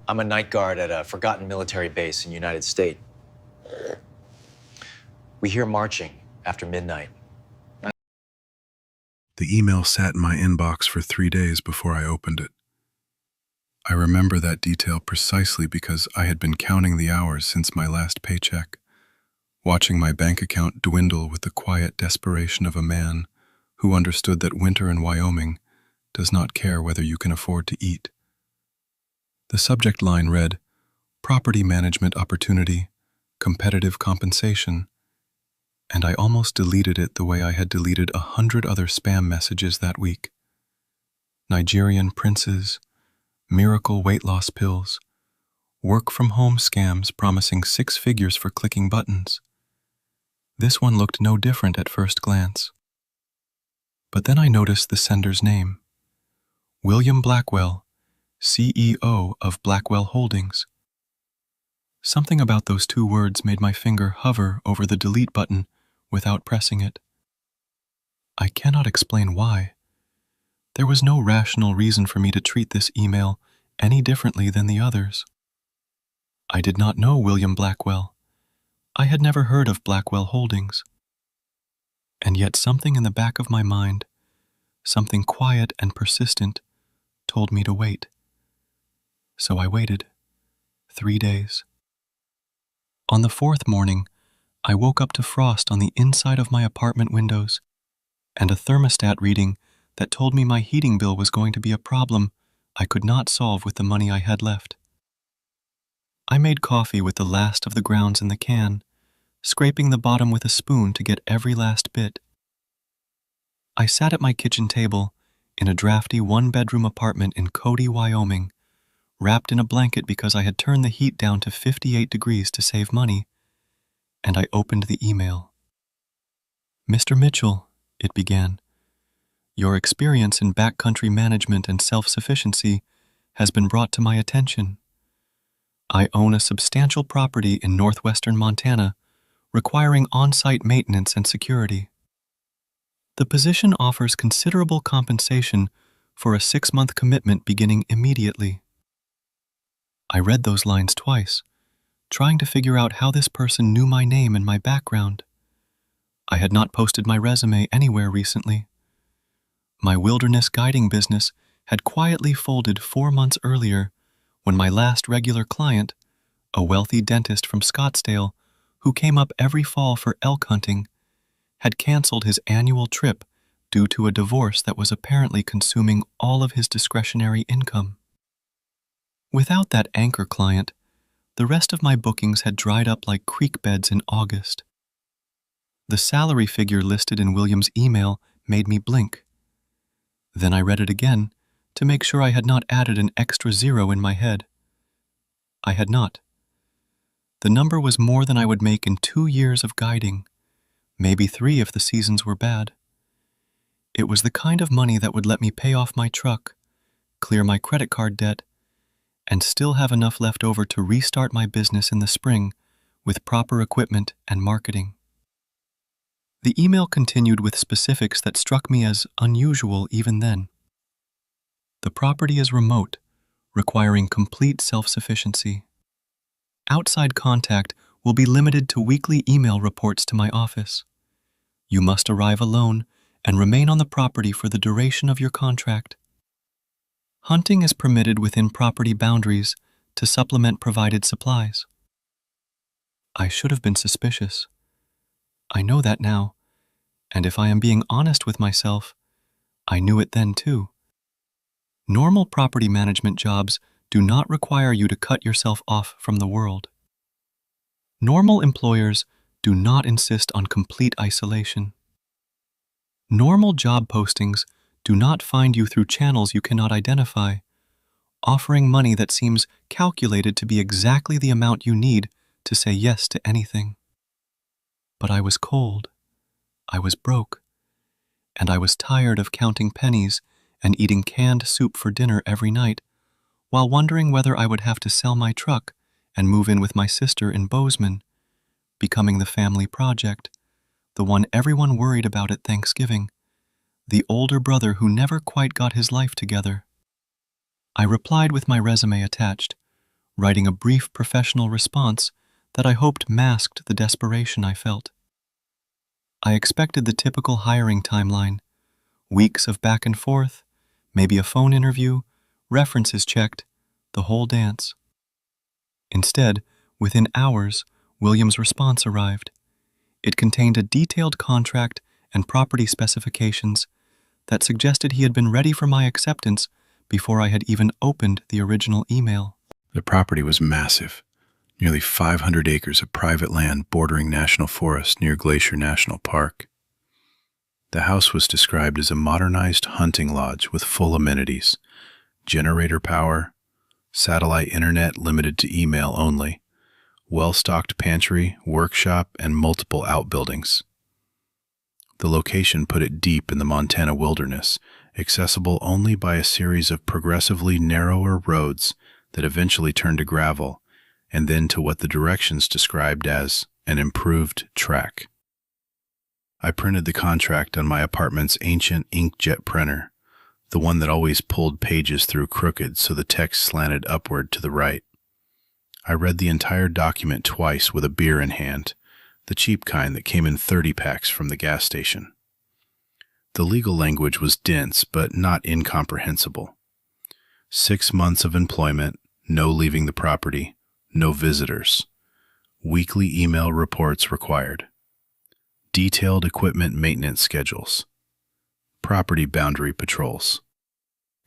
I'm a night guard at a forgotten military base in the United States. We hear marching after midnight. The email sat in my inbox for 3 days before I opened it. I remember that detail precisely because I had been counting the hours since my last paycheck, watching my bank account dwindle with the quiet desperation of a man who understood that winter in Wyoming does not care whether you can afford to eat. The subject line read, "Property Management Opportunity, Competitive Compensation," and I almost deleted it the way I had deleted 100 other spam messages that week. Nigerian princes, miracle weight loss pills, work-from-home scams promising 6 figures for clicking buttons. This one looked no different at first glance. But then I noticed the sender's name, William Blackwell, CEO of Blackwell Holdings. Something about those 2 words made my finger hover over the delete button without pressing it. I cannot explain why. There was no rational reason for me to treat this email any differently than the others. I did not know William Blackwell. I had never heard of Blackwell Holdings. And yet something in the back of my mind, something quiet and persistent, told me to wait. So I waited. 3 days. On the 4th morning, I woke up to frost on the inside of my apartment windows and a thermostat reading that told me my heating bill was going to be a problem I could not solve with the money I had left. I made coffee with the last of the grounds in the can, scraping the bottom with a spoon to get every last bit. I sat at my kitchen table in a drafty 1-bedroom apartment in Cody, Wyoming, wrapped in a blanket because I had turned the heat down to 58 degrees to save money, and I opened the email. "Mr. Mitchell," it began, "your experience in backcountry management and self-sufficiency has been brought to my attention. I own a substantial property in northwestern Montana requiring on-site maintenance and security. The position offers considerable compensation for a 6-month commitment beginning immediately." I read those lines twice, trying to figure out how this person knew my name and my background. I had not posted my resume anywhere recently. My wilderness guiding business had quietly folded 4 months earlier when my last regular client, a wealthy dentist from Scottsdale who came up every fall for elk hunting, had canceled his annual trip due to a divorce that was apparently consuming all of his discretionary income. Without that anchor client, the rest of my bookings had dried up like creek beds in August. The salary figure listed in William's email made me blink. Then I read it again to make sure I had not added an extra 0 in my head. I had not. The number was more than I would make in 2 years of guiding, maybe 3 if the seasons were bad. It was the kind of money that would let me pay off my truck, clear my credit card debt, and still have enough left over to restart my business in the spring with proper equipment and marketing. The email continued with specifics that struck me as unusual even then. The property is remote, requiring complete self-sufficiency. Outside contact will be limited to weekly email reports to my office. You must arrive alone and remain on the property for the duration of your contract. Hunting is permitted within property boundaries to supplement provided supplies. I should have been suspicious. I know that now, and if I am being honest with myself, I knew it then too. Normal property management jobs do not require you to cut yourself off from the world. Normal employers do not insist on complete isolation. Normal job postings do not find you through channels you cannot identify, offering money that seems calculated to be exactly the amount you need to say yes to anything. But I was cold, I was broke, and I was tired of counting pennies and eating canned soup for dinner every night, while wondering whether I would have to sell my truck and move in with my sister in Bozeman, becoming the family project, the one everyone worried about at Thanksgiving, the older brother who never quite got his life together. I replied with my resume attached, writing a brief professional response that I hoped masked the desperation I felt. I expected the typical hiring timeline: weeks of back and forth, maybe a phone interview, references checked, the whole dance. Instead, within hours, William's response arrived. It contained a detailed contract and property specifications that suggested he had been ready for my acceptance before I had even opened the original email. The property was massive, nearly 500 acres of private land bordering national forest near Glacier National Park. The house was described as a modernized hunting lodge with full amenities, generator power, satellite internet limited to email only, well-stocked pantry, workshop, and multiple outbuildings. The location put it deep in the Montana wilderness, accessible only by a series of progressively narrower roads that eventually turned to gravel, and then to what the directions described as an improved track. I printed the contract on my apartment's ancient inkjet printer, the one that always pulled pages through crooked so the text slanted upward to the right. I read the entire document twice with a beer in hand, the cheap kind that came in 30 packs from the gas station. The legal language was dense but not incomprehensible. 6 months of employment, no leaving the property, no visitors. Weekly email reports required. Detailed equipment maintenance schedules. Property boundary patrols.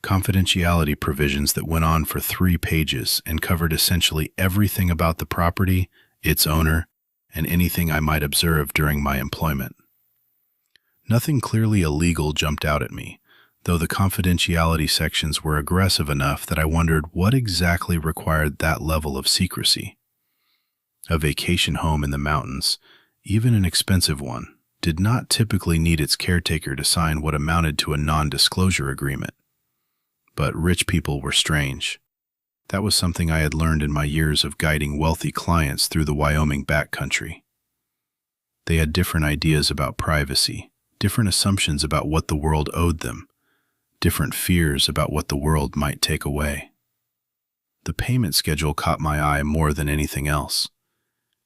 Confidentiality provisions that went on for 3 pages and covered essentially everything about the property, its owner, and anything I might observe during my employment. Nothing clearly illegal jumped out at me, though the confidentiality sections were aggressive enough that I wondered what exactly required that level of secrecy. A vacation home in the mountains, even an expensive one, did not typically need its caretaker to sign what amounted to a non-disclosure agreement. But rich people were strange. That was something I had learned in my years of guiding wealthy clients through the Wyoming backcountry. They had different ideas about privacy, different assumptions about what the world owed them, different fears about what the world might take away. The payment schedule caught my eye more than anything else.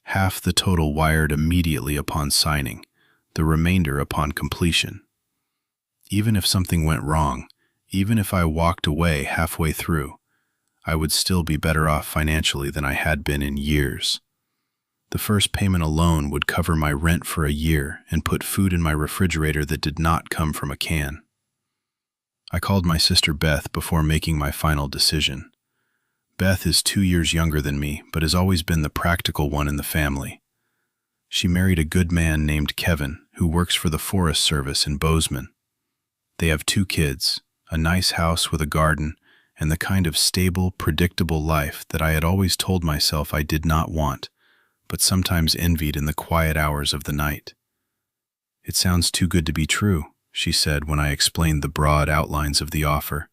Half the total wired immediately upon signing, the remainder upon completion. Even if something went wrong, even if I walked away halfway through, I would still be better off financially than I had been in years. The first payment alone would cover my rent for a year and put food in my refrigerator that did not come from a can. I called my sister Beth before making my final decision. Beth is 2 years younger than me, but has always been the practical one in the family. She married a good man named Kevin, who works for the Forest Service in Bozeman. They have 2 kids, a nice house with a garden, and the kind of stable, predictable life that I had always told myself I did not want, but sometimes envied in the quiet hours of the night. "It sounds too good to be true," she said when I explained the broad outlines of the offer,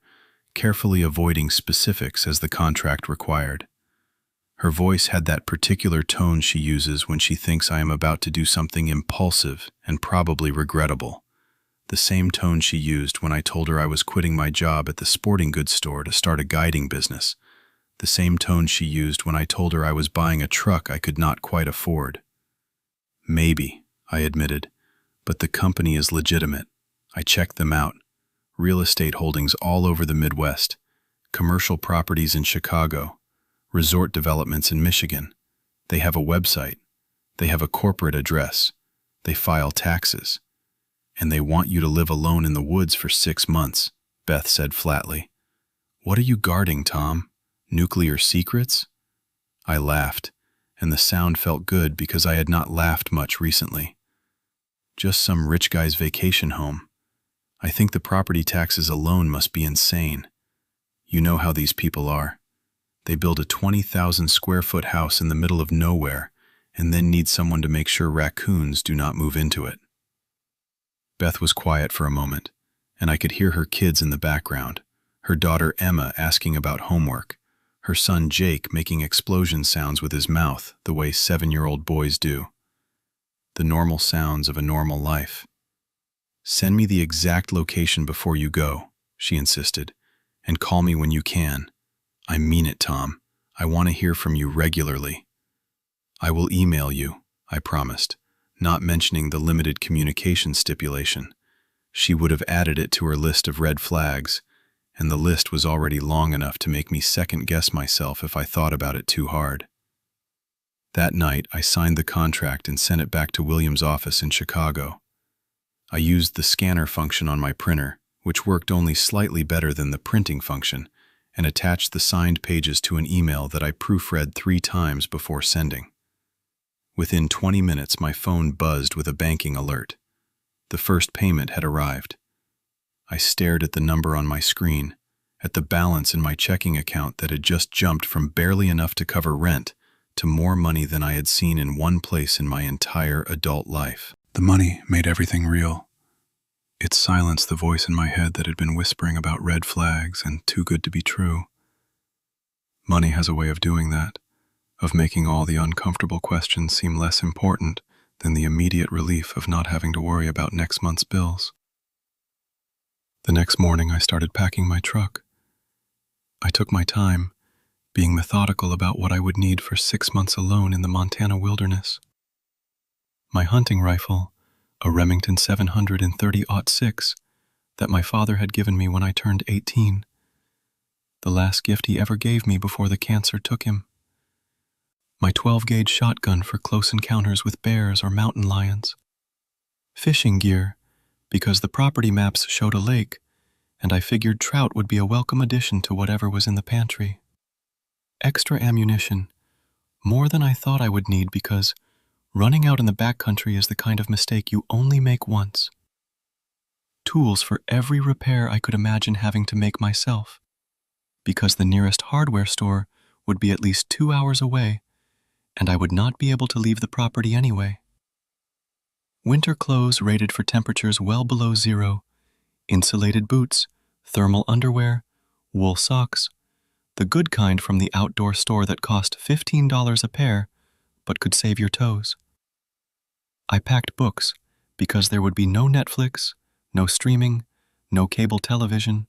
carefully avoiding specifics as the contract required. Her voice had that particular tone she uses when she thinks I am about to do something impulsive and probably regrettable. The same tone she used when I told her I was quitting my job at the sporting goods store to start a guiding business. The same tone she used when I told her I was buying a truck I could not quite afford. "Maybe," I admitted, "but the company is legitimate. I checked them out. Real estate holdings all over the Midwest, commercial properties in Chicago, resort developments in Michigan. They have a website. They have a corporate address. They file taxes. And they want you to live alone in the woods for 6 months," Beth said flatly. "What are you guarding, Tom? Nuclear secrets?" I laughed, and the sound felt good because I had not laughed much recently. "Just some rich guy's vacation home. I think the property taxes alone must be insane. You know how these people are. They build a 20,000 square foot house in the middle of nowhere and then need someone to make sure raccoons do not move into it." Beth was quiet for a moment, and I could hear her kids in the background, her daughter Emma asking about homework, her son Jake making explosion sounds with his mouth the way 7-year-old boys do. The normal sounds of a normal life. "Send me the exact location before you go," she insisted, "and call me when you can. I mean it, Tom. I want to hear from you regularly. I will email you, I promised, not mentioning the limited communication stipulation. She would have added it to her list of red flags, and the list was already long enough to make me second-guess myself if I thought about it too hard. That night, I signed the contract and sent it back to William's office in Chicago. I used the scanner function on my printer, which worked only slightly better than the printing function, and attached the signed pages to an email that I proofread 3 times before sending. Within 20 minutes, my phone buzzed with a banking alert. The first payment had arrived. I stared at the number on my screen, at the balance in my checking account that had just jumped from barely enough to cover rent to more money than I had seen in one place in my entire adult life. The money made everything real. It silenced the voice in my head that had been whispering about red flags and too good to be true. Money has a way of doing that, of making all the uncomfortable questions seem less important than the immediate relief of not having to worry about next month's bills. The next morning, I started packing my truck. I took my time, being methodical about what I would need for 6 months alone in the Montana wilderness. My hunting rifle, a Remington 730-06 that my father had given me when I turned 18, the last gift he ever gave me before the cancer took him. My 12-gauge shotgun for close encounters with bears or mountain lions. Fishing gear, because the property maps showed a lake, and I figured trout would be a welcome addition to whatever was in the pantry. Extra ammunition, more than I thought I would need because running out in the backcountry is the kind of mistake you only make once. Tools for every repair I could imagine having to make myself, because the nearest hardware store would be at least 2 hours away, and I would not be able to leave the property anyway. Winter clothes rated for temperatures well below 0, insulated boots, thermal underwear, wool socks, the good kind from the outdoor store that cost $15 a pair, but could save your toes. I packed books because there would be no Netflix, no streaming, no cable television,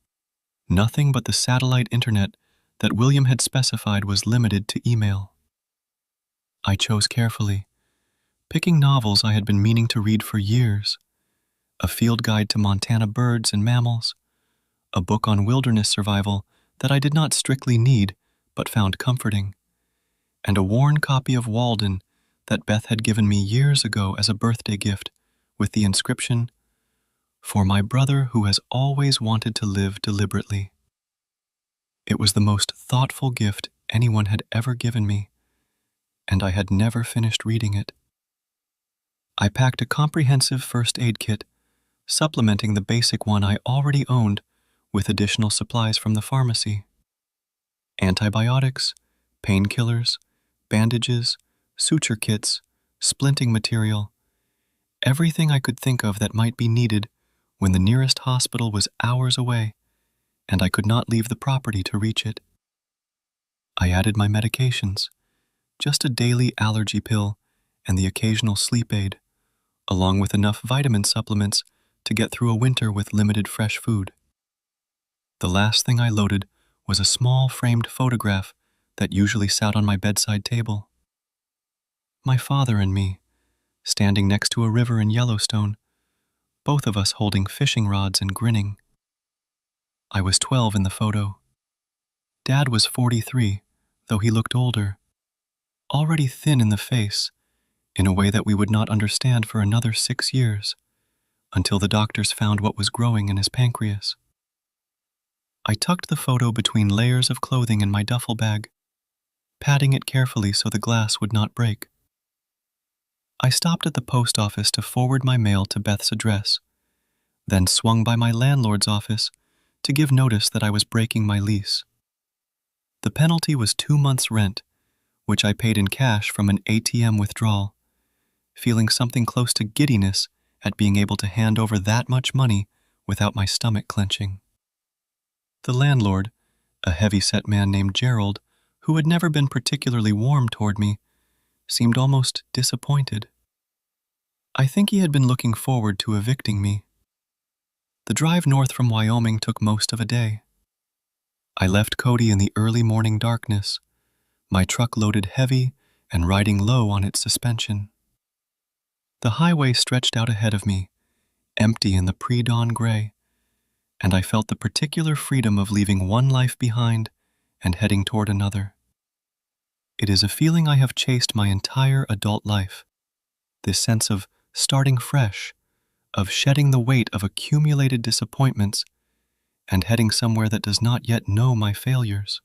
nothing but the satellite internet that William had specified was limited to email. I chose carefully, picking novels I had been meaning to read for years, a field guide to Montana birds and mammals, a book on wilderness survival that I did not strictly need but found comforting, and a worn copy of Walden that Beth had given me years ago as a birthday gift with the inscription, "For my brother who has always wanted to live deliberately." It was the most thoughtful gift anyone had ever given me, and I had never finished reading it. I packed a comprehensive first aid kit, supplementing the basic one I already owned with additional supplies from the pharmacy. Antibiotics, painkillers, bandages, suture kits, splinting material, everything I could think of that might be needed when the nearest hospital was hours away and I could not leave the property to reach it. I added my medications, just a daily allergy pill and the occasional sleep aid, along with enough vitamin supplements to get through a winter with limited fresh food. The last thing I loaded was a small framed photograph that usually sat on my bedside table. My father and me, standing next to a river in Yellowstone, both of us holding fishing rods and grinning. I was 12 in the photo. Dad was 43, though he looked older, already thin in the face, in a way that we would not understand for another 6 years, until the doctors found what was growing in his pancreas. I tucked the photo between layers of clothing in my duffel bag, patting it carefully so the glass would not break. I stopped at the post office to forward my mail to Beth's address, then swung by my landlord's office to give notice that I was breaking my lease. The penalty was 2 months' rent, which I paid in cash from an ATM withdrawal, feeling something close to giddiness at being able to hand over that much money without my stomach clenching. The landlord, a heavy-set man named Gerald, who had never been particularly warm toward me, seemed almost disappointed. I think he had been looking forward to evicting me. The drive north from Wyoming took most of a day. I left Cody in the early morning darkness, my truck loaded heavy and riding low on its suspension. The highway stretched out ahead of me, empty in the pre-dawn gray, and I felt the particular freedom of leaving one life behind and heading toward another. It is a feeling I have chased my entire adult life, this sense of starting fresh, of shedding the weight of accumulated disappointments and heading somewhere that does not yet know my failures.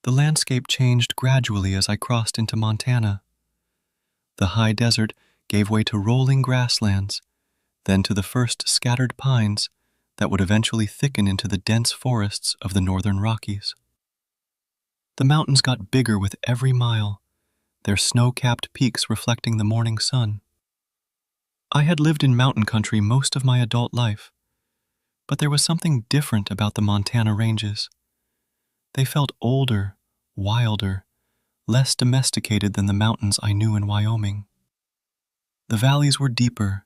The landscape changed gradually as I crossed into Montana. The high desert gave way to rolling grasslands, then to the first scattered pines that would eventually thicken into the dense forests of the northern Rockies. The mountains got bigger with every mile, their snow-capped peaks reflecting the morning sun. I had lived in mountain country most of my adult life, but there was something different about the Montana ranges. They felt older, wilder, less domesticated than the mountains I knew in Wyoming. The valleys were deeper,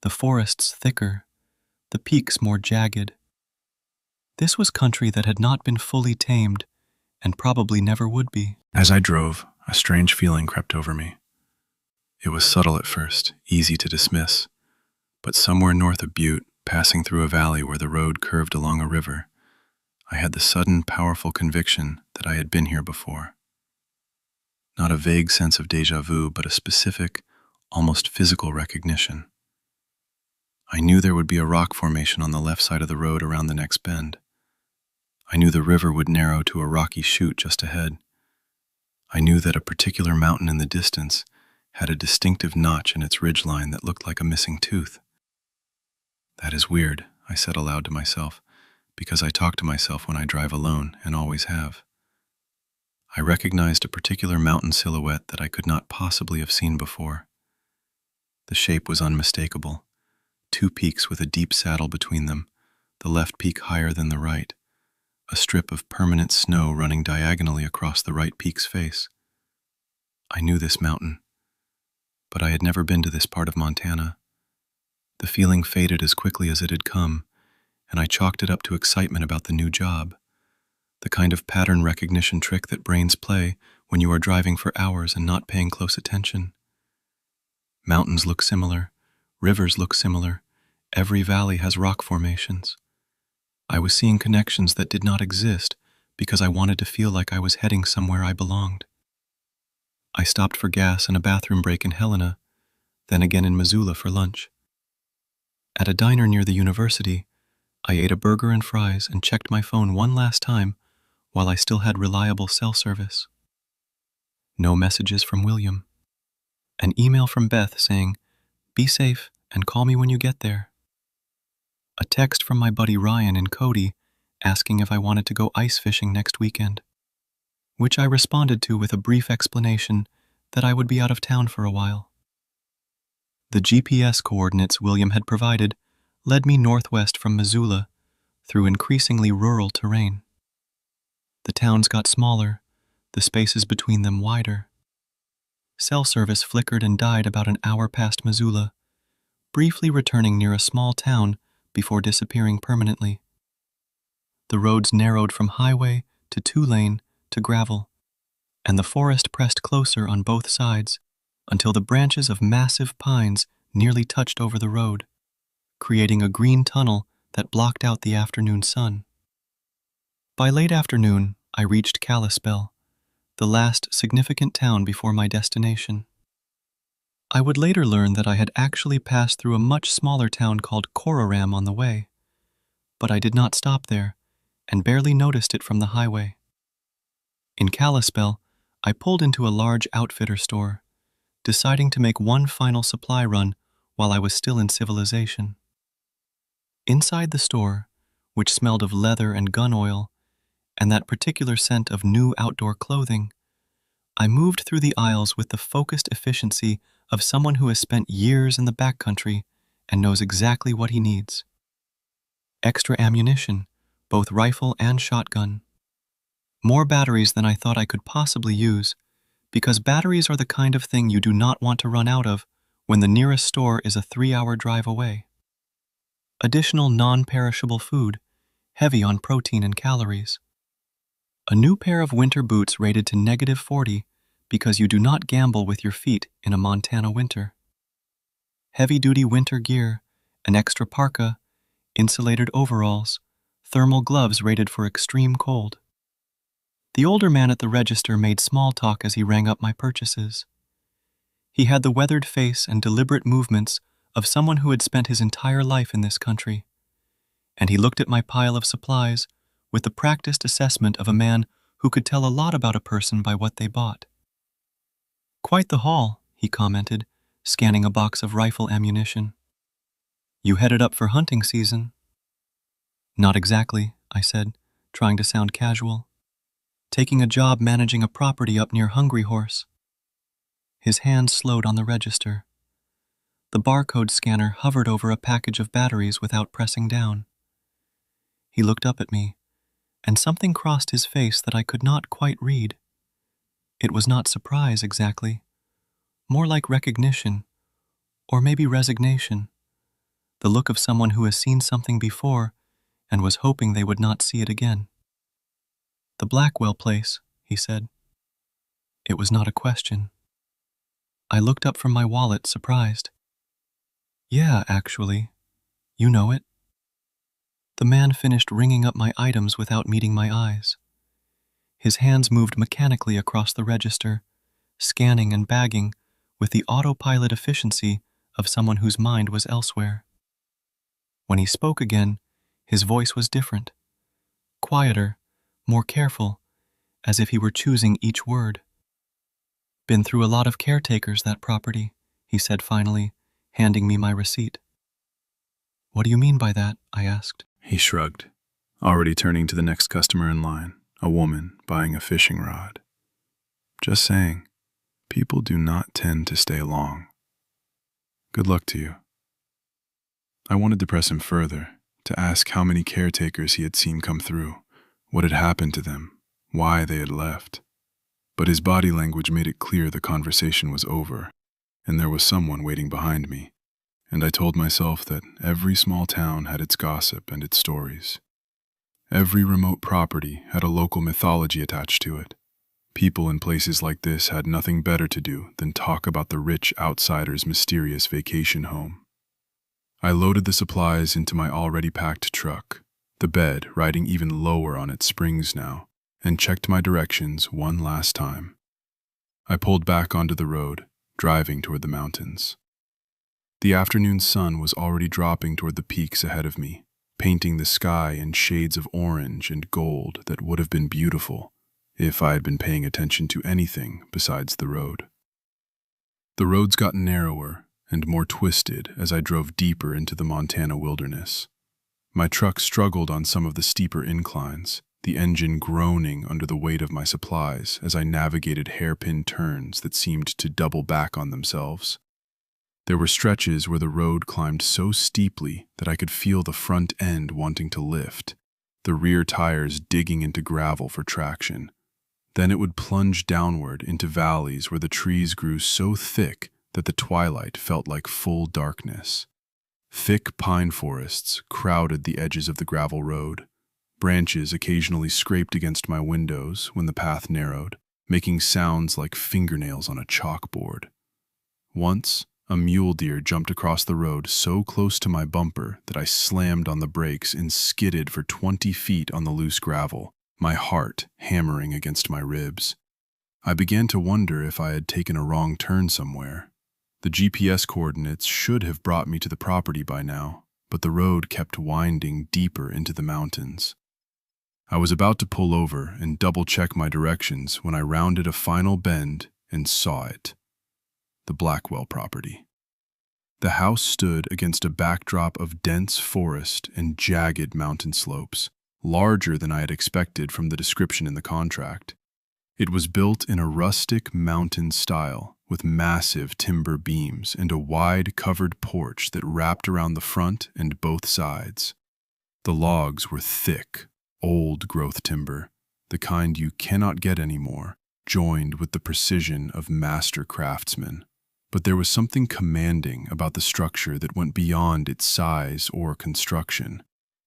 the forests thicker, the peaks more jagged. This was country that had not been fully tamed and probably never would be. As I drove, a strange feeling crept over me. It was subtle at first, easy to dismiss, but somewhere north of Butte, passing through a valley where the road curved along a river, I had the sudden, powerful conviction that I had been here before. Not a vague sense of déjà vu, but a specific, almost physical recognition. I knew there would be a rock formation on the left side of the road around the next bend. I knew the river would narrow to a rocky chute just ahead. I knew that a particular mountain in the distance had a distinctive notch in its ridgeline that looked like a missing tooth. That is weird, I said aloud to myself, because I talk to myself when I drive alone and always have. I recognized a particular mountain silhouette that I could not possibly have seen before. The shape was unmistakable. Two peaks with a deep saddle between them, the left peak higher than the right, a strip of permanent snow running diagonally across the right peak's face. I knew this mountain, but I had never been to this part of Montana. The feeling faded as quickly as it had come, and I chalked it up to excitement about the new job, the kind of pattern recognition trick that brains play when you are driving for hours and not paying close attention. Mountains look similar, rivers look similar, every valley has rock formations. I was seeing connections that did not exist because I wanted to feel like I was heading somewhere I belonged. I stopped for gas and a bathroom break in Helena, then again in Missoula for lunch. At a diner near the university, I ate a burger and fries and checked my phone one last time while I still had reliable cell service. No messages from William. An email from Beth saying, "Be safe and call me when you get there." A text from my buddy Ryan in Cody asking if I wanted to go ice fishing next weekend, which I responded to with a brief explanation that I would be out of town for a while. The GPS coordinates William had provided led me northwest from Missoula through increasingly rural terrain. The towns got smaller, the spaces between them wider. Cell service flickered and died about an hour past Missoula, briefly returning near a small town before disappearing permanently. The roads narrowed from highway to two-lane to gravel, and the forest pressed closer on both sides until the branches of massive pines nearly touched over the road, creating a green tunnel that blocked out the afternoon sun. By late afternoon, I reached Kalispell, the last significant town before my destination. I would later learn that I had actually passed through a much smaller town called Cororam on the way, but I did not stop there and barely noticed it from the highway. In Kalispell, I pulled into a large outfitter store, deciding to make one final supply run while I was still in civilization. Inside the store, which smelled of leather and gun oil, and that particular scent of new outdoor clothing, I moved through the aisles with the focused efficiency of someone who has spent years in the backcountry and knows exactly what he needs. Extra ammunition, both rifle and shotgun. More batteries than I thought I could possibly use, because batteries are the kind of thing you do not want to run out of when the nearest store is a 3-hour drive away. Additional non-perishable food, heavy on protein and calories. A new pair of winter boots rated to -40 because you do not gamble with your feet in a Montana winter. Heavy-duty winter gear, an extra parka, insulated overalls, thermal gloves rated for extreme cold. The older man at the register made small talk as he rang up my purchases. He had the weathered face and deliberate movements of someone who had spent his entire life in this country, and he looked at my pile of supplies with the practiced assessment of a man who could tell a lot about a person by what they bought. "Quite the haul," he commented, scanning a box of rifle ammunition. "You headed up for hunting season?" "Not exactly," I said, trying to sound casual. "Taking a job managing a property up near Hungry Horse." His hand slowed on the register. The barcode scanner hovered over a package of batteries without pressing down. He looked up at me, and something crossed his face that I could not quite read. It was not surprise exactly, more like recognition, or maybe resignation, the look of someone who has seen something before and was hoping they would not see it again. "The Blackwell place," he said. It was not a question. I looked up from my wallet, surprised. "Yeah, actually. You know it." The man finished ringing up my items without meeting my eyes. His hands moved mechanically across the register, scanning and bagging with the autopilot efficiency of someone whose mind was elsewhere. When he spoke again, his voice was different, quieter, more careful, as if he were choosing each word. "Been through a lot of caretakers, that property," he said finally, handing me my receipt. "What do you mean by that?" I asked. He shrugged, already turning to the next customer in line, a woman buying a fishing rod. "Just saying, people do not tend to stay long. Good luck to you." I wanted to press him further, to ask how many caretakers he had seen come through, what had happened to them, why they had left. But his body language made it clear the conversation was over, and there was someone waiting behind me, and I told myself that every small town had its gossip and its stories. Every remote property had a local mythology attached to it. People in places like this had nothing better to do than talk about the rich outsider's mysterious vacation home. I loaded the supplies into my already packed truck, the bed riding even lower on its springs now, and checked my directions one last time. I pulled back onto the road, driving toward the mountains. The afternoon sun was already dropping toward the peaks ahead of me, painting the sky in shades of orange and gold that would have been beautiful if I had been paying attention to anything besides the road. The roads got narrower and more twisted as I drove deeper into the Montana wilderness. My truck struggled on some of the steeper inclines, the engine groaning under the weight of my supplies as I navigated hairpin turns that seemed to double back on themselves. There were stretches where the road climbed so steeply that I could feel the front end wanting to lift, the rear tires digging into gravel for traction. Then it would plunge downward into valleys where the trees grew so thick that the twilight felt like full darkness. Thick pine forests crowded the edges of the gravel road. Branches occasionally scraped against my windows when the path narrowed, making sounds like fingernails on a chalkboard. Once, a mule deer jumped across the road so close to my bumper that I slammed on the brakes and skidded for 20 feet on the loose gravel, my heart hammering against my ribs. I began to wonder if I had taken a wrong turn somewhere. The GPS coordinates should have brought me to the property by now, but the road kept winding deeper into the mountains. I was about to pull over and double-check my directions when I rounded a final bend and saw it. The Blackwell property. The house stood against a backdrop of dense forest and jagged mountain slopes, larger than I had expected from the description in the contract. It was built in a rustic mountain style, with massive timber beams and a wide covered porch that wrapped around the front and both sides. The logs were thick, old-growth timber, the kind you cannot get anymore, joined with the precision of master craftsmen. But there was something commanding about the structure that went beyond its size or construction.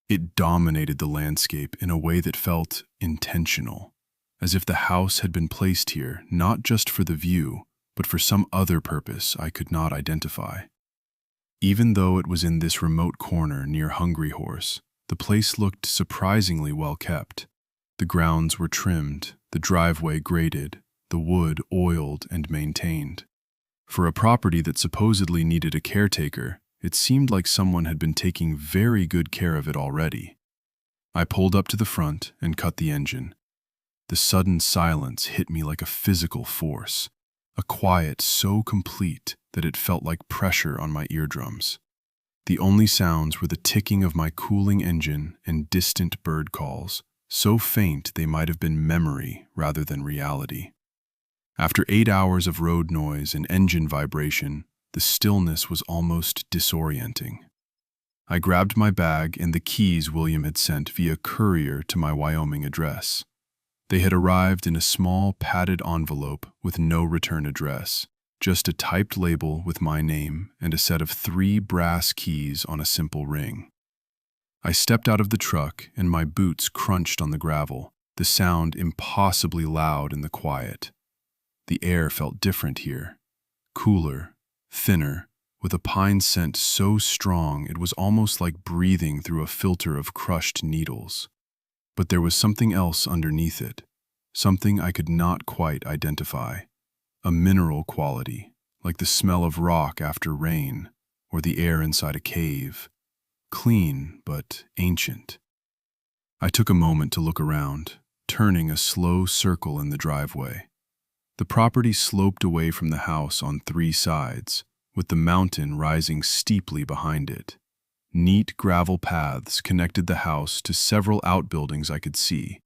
It dominated the landscape in a way that felt intentional. as if the house had been placed here not just for the view, but for some other purpose I could not identify. Even though it was in this remote corner near Hungry Horse, the place looked surprisingly well kept. The grounds were trimmed, the driveway graded, the wood oiled and maintained. For a property that supposedly needed a caretaker, it seemed like someone had been taking very good care of it already. I pulled up to the front and cut the engine. The sudden silence hit me like a physical force, a quiet so complete that it felt like pressure on my eardrums. The only sounds were the ticking of my cooling engine and distant bird calls, so faint they might have been memory rather than reality. After 8 hours of road noise and engine vibration, the stillness was almost disorienting. I grabbed my bag and the keys William had sent via courier to my Wyoming address. They had arrived in a small padded envelope with no return address, just a typed label with my name and a set of 3 brass keys on a simple ring. I stepped out of the truck and my boots crunched on the gravel, the sound impossibly loud in the quiet. The air felt different here, cooler, thinner, with a pine scent so strong it was almost like breathing through a filter of crushed needles. But there was something else underneath it, something I could not quite identify. A mineral quality, like the smell of rock after rain, or the air inside a cave. Clean, but ancient. I took a moment to look around, turning a slow circle in the driveway. The property sloped away from the house on 3 sides, with the mountain rising steeply behind it. Neat gravel paths connected the house to several outbuildings I could see.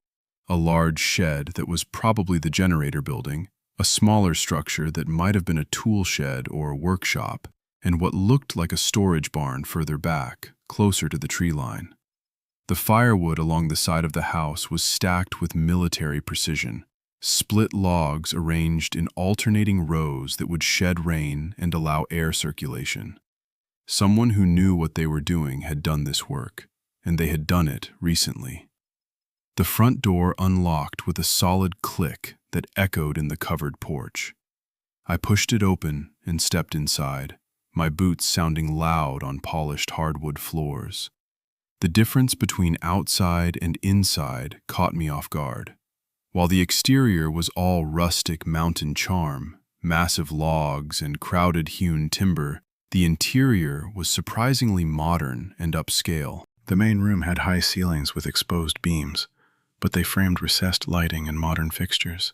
A large shed that was probably the generator building, a smaller structure that might have been a tool shed or a workshop, and what looked like a storage barn further back, closer to the tree line. The firewood along the side of the house was stacked with military precision, split logs arranged in alternating rows that would shed rain and allow air circulation. Someone who knew what they were doing had done this work, and they had done it recently. The front door unlocked with a solid click that echoed in the covered porch. I pushed it open and stepped inside, my boots sounding loud on polished hardwood floors. The difference between outside and inside caught me off guard. While the exterior was all rustic mountain charm, massive logs and crowded hewn timber, the interior was surprisingly modern and upscale. The main room had high ceilings with exposed beams, but they framed recessed lighting and modern fixtures.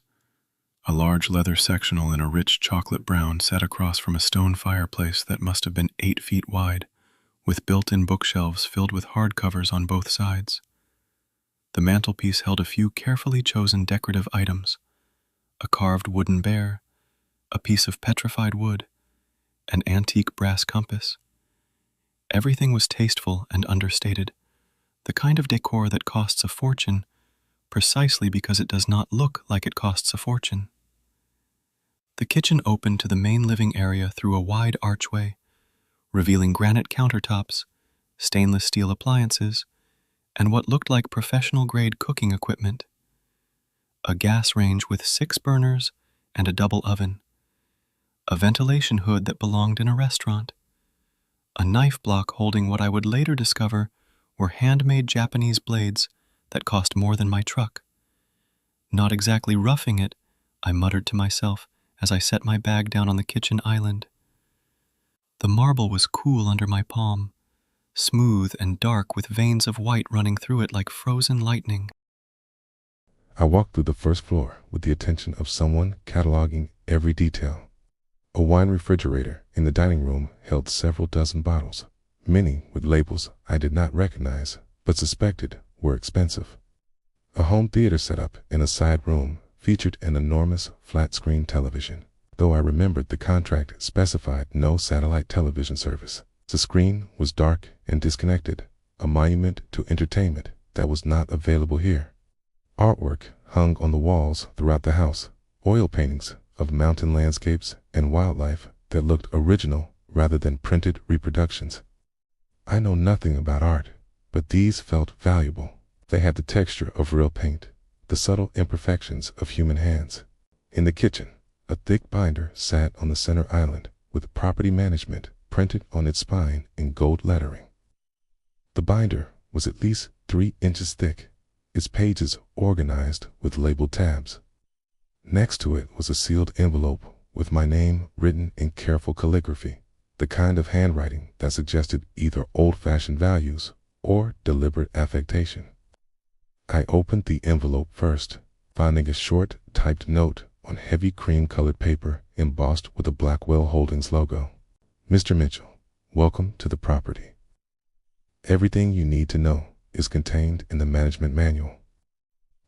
A large leather sectional in a rich chocolate brown sat across from a stone fireplace that must have been 8 feet wide, with built-in bookshelves filled with hardcovers on both sides. The mantelpiece held a few carefully chosen decorative items: a carved wooden bear, a piece of petrified wood, an antique brass compass. Everything was tasteful and understated, the kind of decor that costs a fortune precisely because it does not look like it costs a fortune. The kitchen opened to the main living area through a wide archway, revealing granite countertops, stainless steel appliances, and what looked like professional-grade cooking equipment. A gas range with 6 burners and a double oven. A ventilation hood that belonged in a restaurant. A knife block holding what I would later discover were handmade Japanese blades that cost more than my truck. Not exactly roughing it, I muttered to myself as I set my bag down on the kitchen island. The marble was cool under my palm, smooth and dark with veins of white running through it like frozen lightning. I walked through the first floor with the attention of someone cataloging every detail. A wine refrigerator in the dining room held several dozen bottles, many with labels I did not recognize but suspected were expensive. A home theater setup in a side room featured an enormous flat-screen television, though I remembered the contract specified no satellite television service. The screen was dark and disconnected, a monument to entertainment that was not available here. Artwork hung on the walls throughout the house, oil paintings of mountain landscapes and wildlife that looked original rather than printed reproductions. I know nothing about art, but these felt valuable. They had the texture of real paint, the subtle imperfections of human hands. In the kitchen, a thick binder sat on the center island with property management printed on its spine in gold lettering. The binder was at least 3 inches thick, its pages organized with labeled tabs. Next to it was a sealed envelope with my name written in careful calligraphy, the kind of handwriting that suggested either old-fashioned values or deliberate affectation. I opened the envelope first, finding a short, typed note on heavy cream-colored paper embossed with a Blackwell Holdings logo. Mr. Mitchell, welcome to the property. Everything you need to know is contained in the management manual.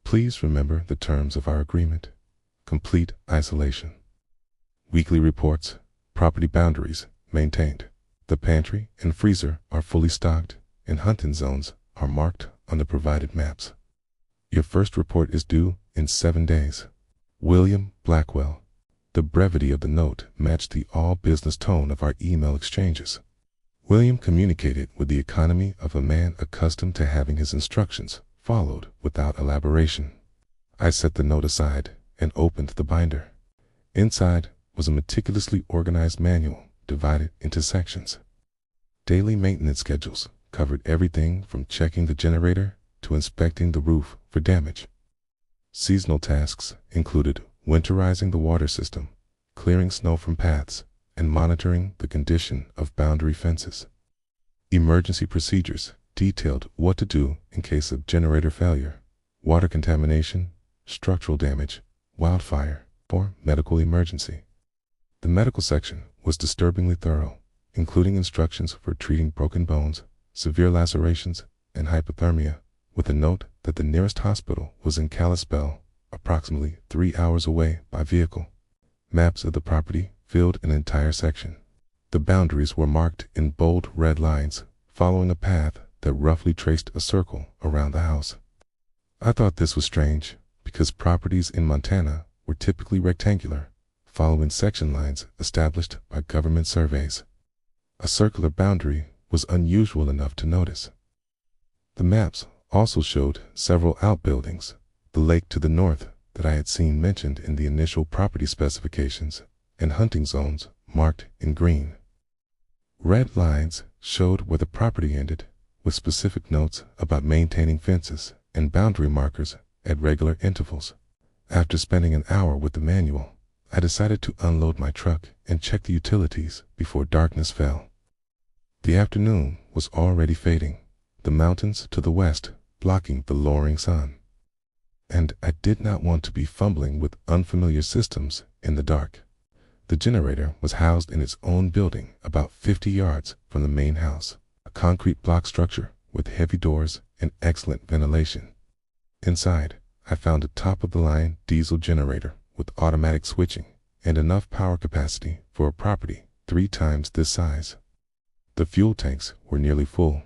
Please remember the terms of our agreement. Complete isolation. Weekly reports, property boundaries maintained. The pantry and freezer are fully stocked, and hunting zones are marked on the provided maps. Your first report is due in 7 days. William Blackwell. The brevity of the note matched the all-business tone of our email exchanges. William communicated with the economy of a man accustomed to having his instructions followed without elaboration. I set the note aside and opened the binder. Inside was a meticulously organized manual divided into sections. Daily maintenance schedules covered everything from checking the generator to inspecting the roof for damage. Seasonal tasks included winterizing the water system, clearing snow from paths, and monitoring the condition of boundary fences. Emergency procedures detailed what to do in case of generator failure, water contamination, structural damage, wildfire, or medical emergency. The medical section was disturbingly thorough, including instructions for treating broken bones, severe lacerations, and hypothermia, with a note that the nearest hospital was in Kalispell, approximately 3 hours away by vehicle. Maps of the property filled an entire section. The boundaries were marked in bold red lines, following a path that roughly traced a circle around the house. I thought this was strange, because properties in Montana were typically rectangular, following section lines established by government surveys. A circular boundary was unusual enough to notice. The maps also showed several outbuildings, the lake to the north that I had seen mentioned in the initial property specifications, and hunting zones marked in green. Red lines showed where the property ended, with specific notes about maintaining fences and boundary markers at regular intervals. After spending an hour with the manual, I decided to unload my truck and check the utilities before darkness fell. The afternoon was already fading, the mountains to the west blocking the lowering sun. And I did not want to be fumbling with unfamiliar systems in the dark. The generator was housed in its own building about 50 yards from the main house, a concrete block structure with heavy doors and excellent ventilation. Inside, I found a top-of-the-line diesel generator with automatic switching and enough power capacity for a property 3 times this size. The fuel tanks were nearly full,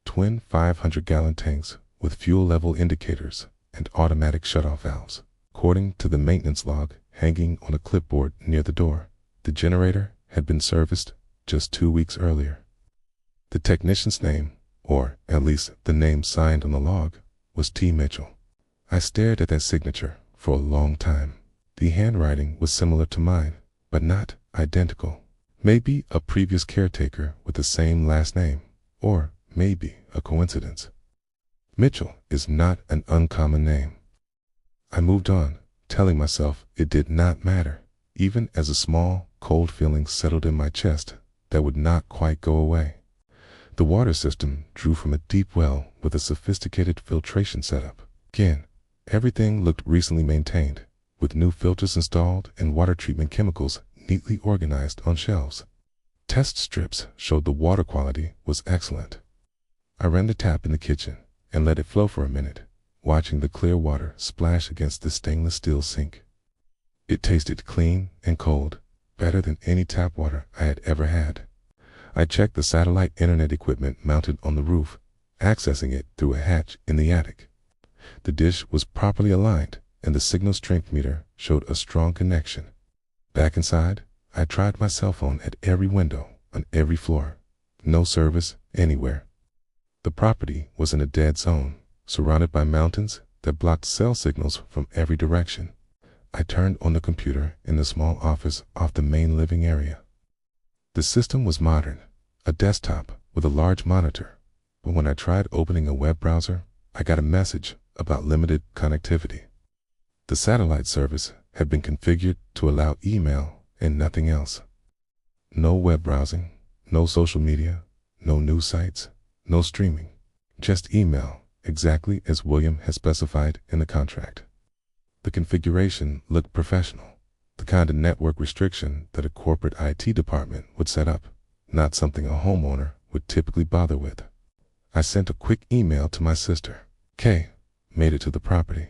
twin 500-gallon tanks with fuel level indicators and automatic shutoff valves. According to the maintenance log hanging on a clipboard near the door, the generator had been serviced just 2 weeks earlier. The technician's name, or at least the name signed on the log, was T. Mitchell. I stared at that signature for a long time. The handwriting was similar to mine, but not identical. Maybe a previous caretaker with the same last name, or maybe a coincidence. Mitchell is not an uncommon name. I moved on, telling myself it did not matter, even as a small, cold feeling settled in my chest that would not quite go away. The water system drew from a deep well with a sophisticated filtration setup. Again, everything looked recently maintained, with new filters installed and water treatment chemicals neatly organized on shelves. Test strips showed the water quality was excellent. I ran the tap in the kitchen and let it flow for a minute, watching the clear water splash against the stainless steel sink. It tasted clean and cold, better than any tap water I had ever had. I checked the satellite internet equipment mounted on the roof, accessing it through a hatch in the attic. The dish was properly aligned, and the signal strength meter showed a strong connection. Back inside, I tried my cell phone at every window, on every floor. No service anywhere. The property was in a dead zone, surrounded by mountains that blocked cell signals from every direction. I turned on the computer in the small office off the main living area. The system was modern, a desktop with a large monitor, but when I tried opening a web browser, I got a message about limited connectivity. The satellite service had been configured to allow email and nothing else. No web browsing, no social media, no news sites, no streaming, just email, exactly as William had specified in the contract. The configuration looked professional, the kind of network restriction that a corporate IT department would set up, not something a homeowner would typically bother with. I sent a quick email to my sister. Kay, made it to the property.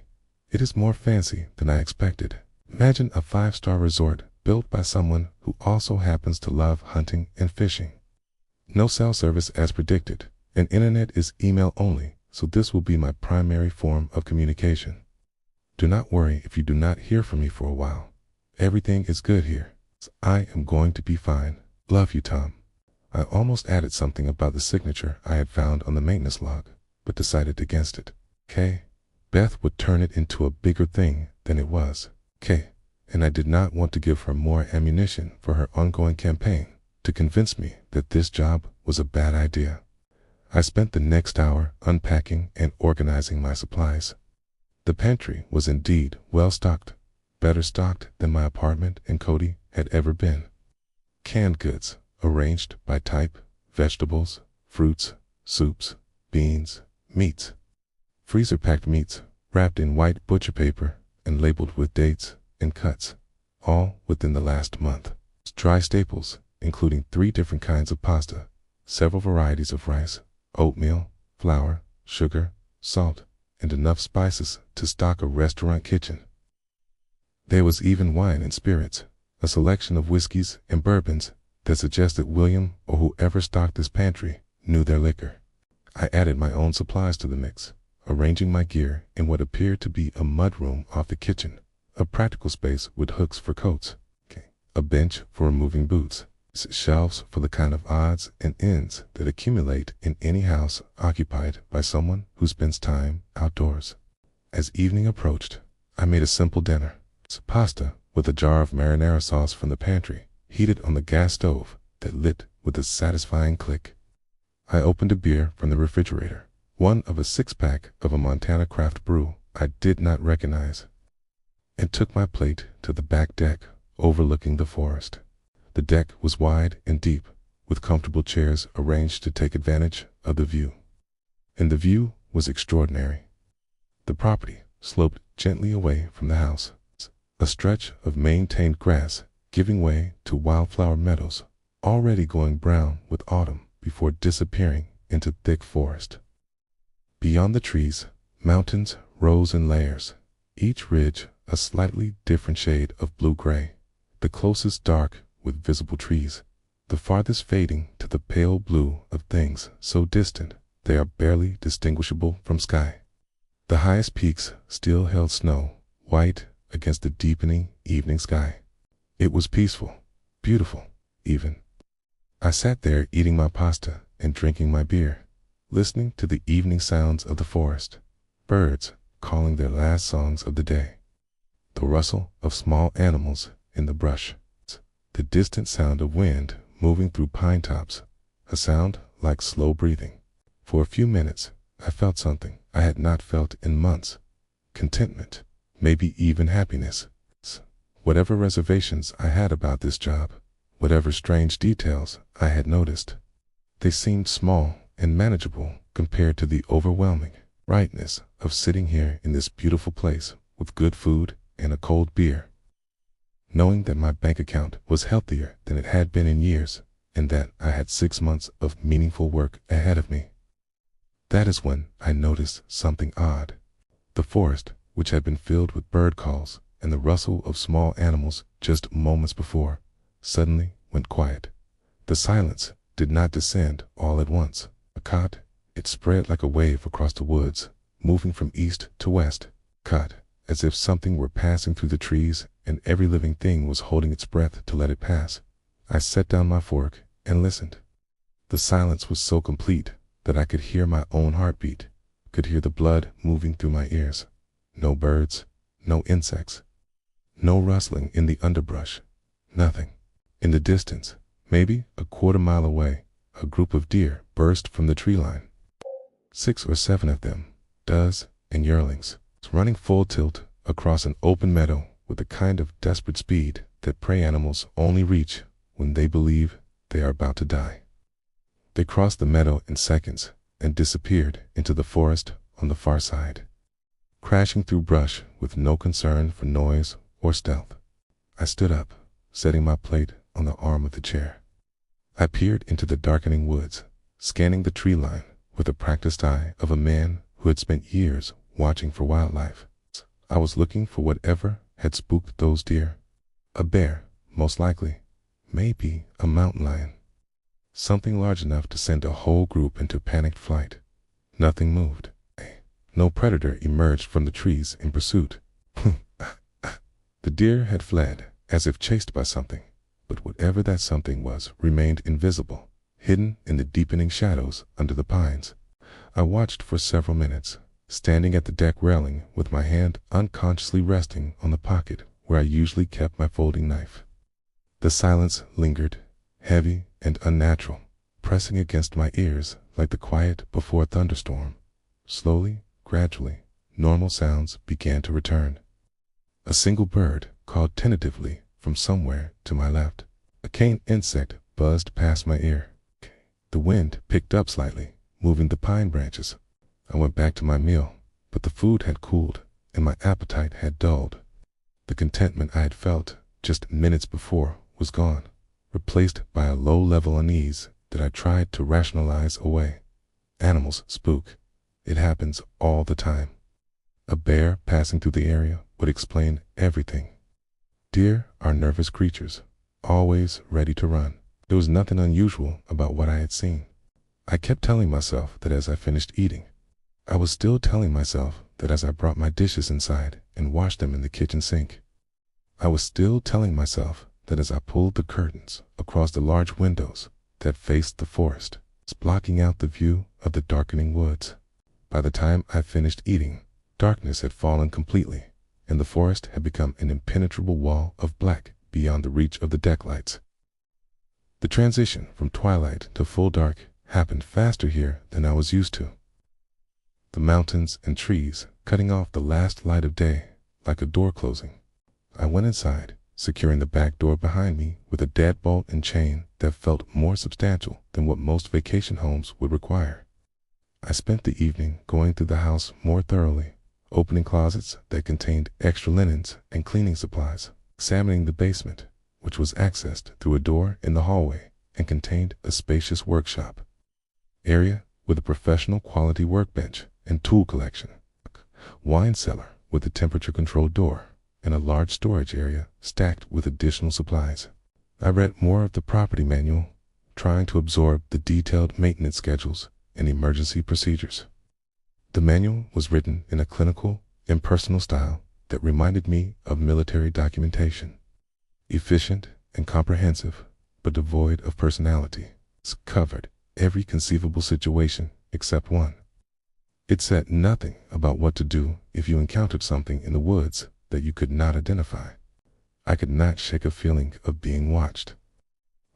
It is more fancy than I expected. Imagine a 5-star resort built by someone who also happens to love hunting and fishing. No cell service as predicted, and internet is email only, so this will be my primary form of communication. Do not worry if you do not hear from me for a while. Everything is good here. I am going to be fine. Love you, Tom. I almost added something about the signature I had found on the maintenance log, but decided against it. Kay, Beth would turn it into a bigger thing than it was. Kay, and I did not want to give her more ammunition for her ongoing campaign to convince me that this job was a bad idea. I spent the next hour unpacking and organizing my supplies. The pantry was indeed well stocked, better stocked than my apartment in Cody had ever been. Canned goods, arranged by type, vegetables, fruits, soups, beans, meats. Freezer-packed meats, wrapped in white butcher paper and labeled with dates and cuts, all within the last month. Dry staples, including 3 different kinds of pasta, several varieties of rice, oatmeal, flour, sugar, salt, and enough spices to stock a restaurant kitchen. There was even wine and spirits, a selection of whiskeys and bourbons that suggested William or whoever stocked this pantry knew their liquor. I added my own supplies to the mix, arranging my gear in what appeared to be a mudroom off the kitchen, a practical space with hooks for coats, a bench for removing boots, shelves for the kind of odds and ends that accumulate in any house occupied by someone who spends time outdoors. As evening approached, I made a simple dinner, pasta with a jar of marinara sauce from the pantry, heated on the gas stove that lit with a satisfying click. I opened a beer from the refrigerator, one of a 6-pack of a Montana craft brew I did not recognize, and took my plate to the back deck overlooking the forest. The deck was wide and deep, with comfortable chairs arranged to take advantage of the view. And the view was extraordinary. The property sloped gently away from the house, a stretch of maintained grass giving way to wildflower meadows, already going brown with autumn before disappearing into thick forest. Beyond the trees, mountains rose in layers, each ridge a slightly different shade of blue-gray, the closest dark with visible trees, the farthest fading to the pale blue of things so distant they are barely distinguishable from sky. The highest peaks still held snow, white against the deepening evening sky. It was peaceful, beautiful, even. I sat there eating my pasta and drinking my beer, listening to the evening sounds of the forest, birds calling their last songs of the day, the rustle of small animals in the brush, the distant sound of wind moving through pine tops, a sound like slow breathing. For a few minutes, I felt something I had not felt in months, contentment, maybe even happiness. Whatever reservations I had about this job, whatever strange details I had noticed, they seemed small and manageable compared to the overwhelming rightness of sitting here in this beautiful place with good food and a cold beer, knowing that my bank account was healthier than it had been in years and that I had 6 months of meaningful work ahead of me. That is when I noticed something odd. The forest, which had been filled with bird calls and the rustle of small animals just moments before, suddenly went quiet. The silence did not descend all at once. It spread like a wave across the woods, moving from east to west, as if something were passing through the trees and every living thing was holding its breath to let it pass. I set down my fork and listened. The silence was so complete that I could hear my own heartbeat, could hear the blood moving through my ears. No birds, no insects, no rustling in the underbrush, nothing. In the distance, maybe a quarter mile away, a group of deer burst from the tree line. 6 or 7 of them, does and yearlings, running full tilt across an open meadow with the kind of desperate speed that prey animals only reach when they believe they are about to die. They crossed the meadow in seconds and disappeared into the forest on the far side, crashing through brush with no concern for noise or stealth. I stood up, setting my plate on the arm of the chair. I peered into the darkening woods, scanning the tree line with the practiced eye of a man who had spent years watching for wildlife. I was looking for whatever had spooked those deer. A bear, most likely. Maybe a mountain lion. Something large enough to send a whole group into panicked flight. Nothing moved. No predator emerged from the trees in pursuit. The deer had fled, as if chased by something, but whatever that something was remained invisible, hidden in the deepening shadows under the pines. I watched for several minutes, standing at the deck railing with my hand unconsciously resting on the pocket where I usually kept my folding knife. The silence lingered, heavy and unnatural, pressing against my ears like the quiet before a thunderstorm. Slowly, gradually, normal sounds began to return. A single bird called tentatively from somewhere to my left. A cane insect buzzed past my ear. The wind picked up slightly, moving the pine branches. I went back to my meal, but the food had cooled and my appetite had dulled. The contentment I had felt just minutes before was gone, replaced by a low-level unease that I tried to rationalize away. Animals spook. It happens all the time. A bear passing through the area would explain everything. Deer are nervous creatures, always ready to run. There was nothing unusual about what I had seen. I kept telling myself that as I finished eating. I was still telling myself that as I brought my dishes inside and washed them in the kitchen sink. I was still telling myself that as I pulled the curtains across the large windows that faced the forest, blocking out the view of the darkening woods. By the time I finished eating, darkness had fallen completely, and the forest had become an impenetrable wall of black beyond the reach of the deck lights. The transition from twilight to full dark happened faster here than I was used to. The mountains and trees cutting off the last light of day like a door closing. I went inside, securing the back door behind me with a deadbolt and chain that felt more substantial than what most vacation homes would require. I spent the evening going through the house more thoroughly, opening closets that contained extra linens and cleaning supplies, examining the basement, which was accessed through a door in the hallway and contained a spacious workshop area with a professional quality workbench and tool collection, wine cellar with a temperature-controlled door, and a large storage area stacked with additional supplies. I read more of the property manual, trying to absorb the detailed maintenance schedules and emergency procedures. The manual was written in a clinical, impersonal style that reminded me of military documentation. Efficient and comprehensive, but devoid of personality. It covered every conceivable situation except one. It said nothing about what to do if you encountered something in the woods that you could not identify. I could not shake a feeling of being watched.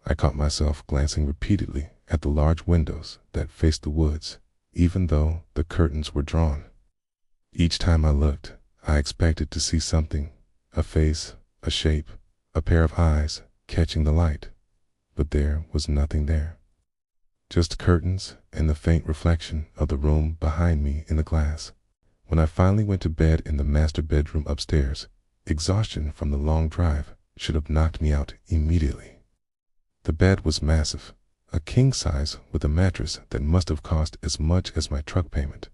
I caught myself glancing repeatedly at the large windows that faced the woods, even though the curtains were drawn. Each time I looked, I expected to see something, a face, a shape, a pair of eyes catching the light, but there was nothing there. Just curtains and the faint reflection of the room behind me in the glass. When I finally went to bed in the master bedroom upstairs, exhaustion from the long drive should have knocked me out immediately. The bed was massive, a king size with a mattress that must have cost as much as my truck payment,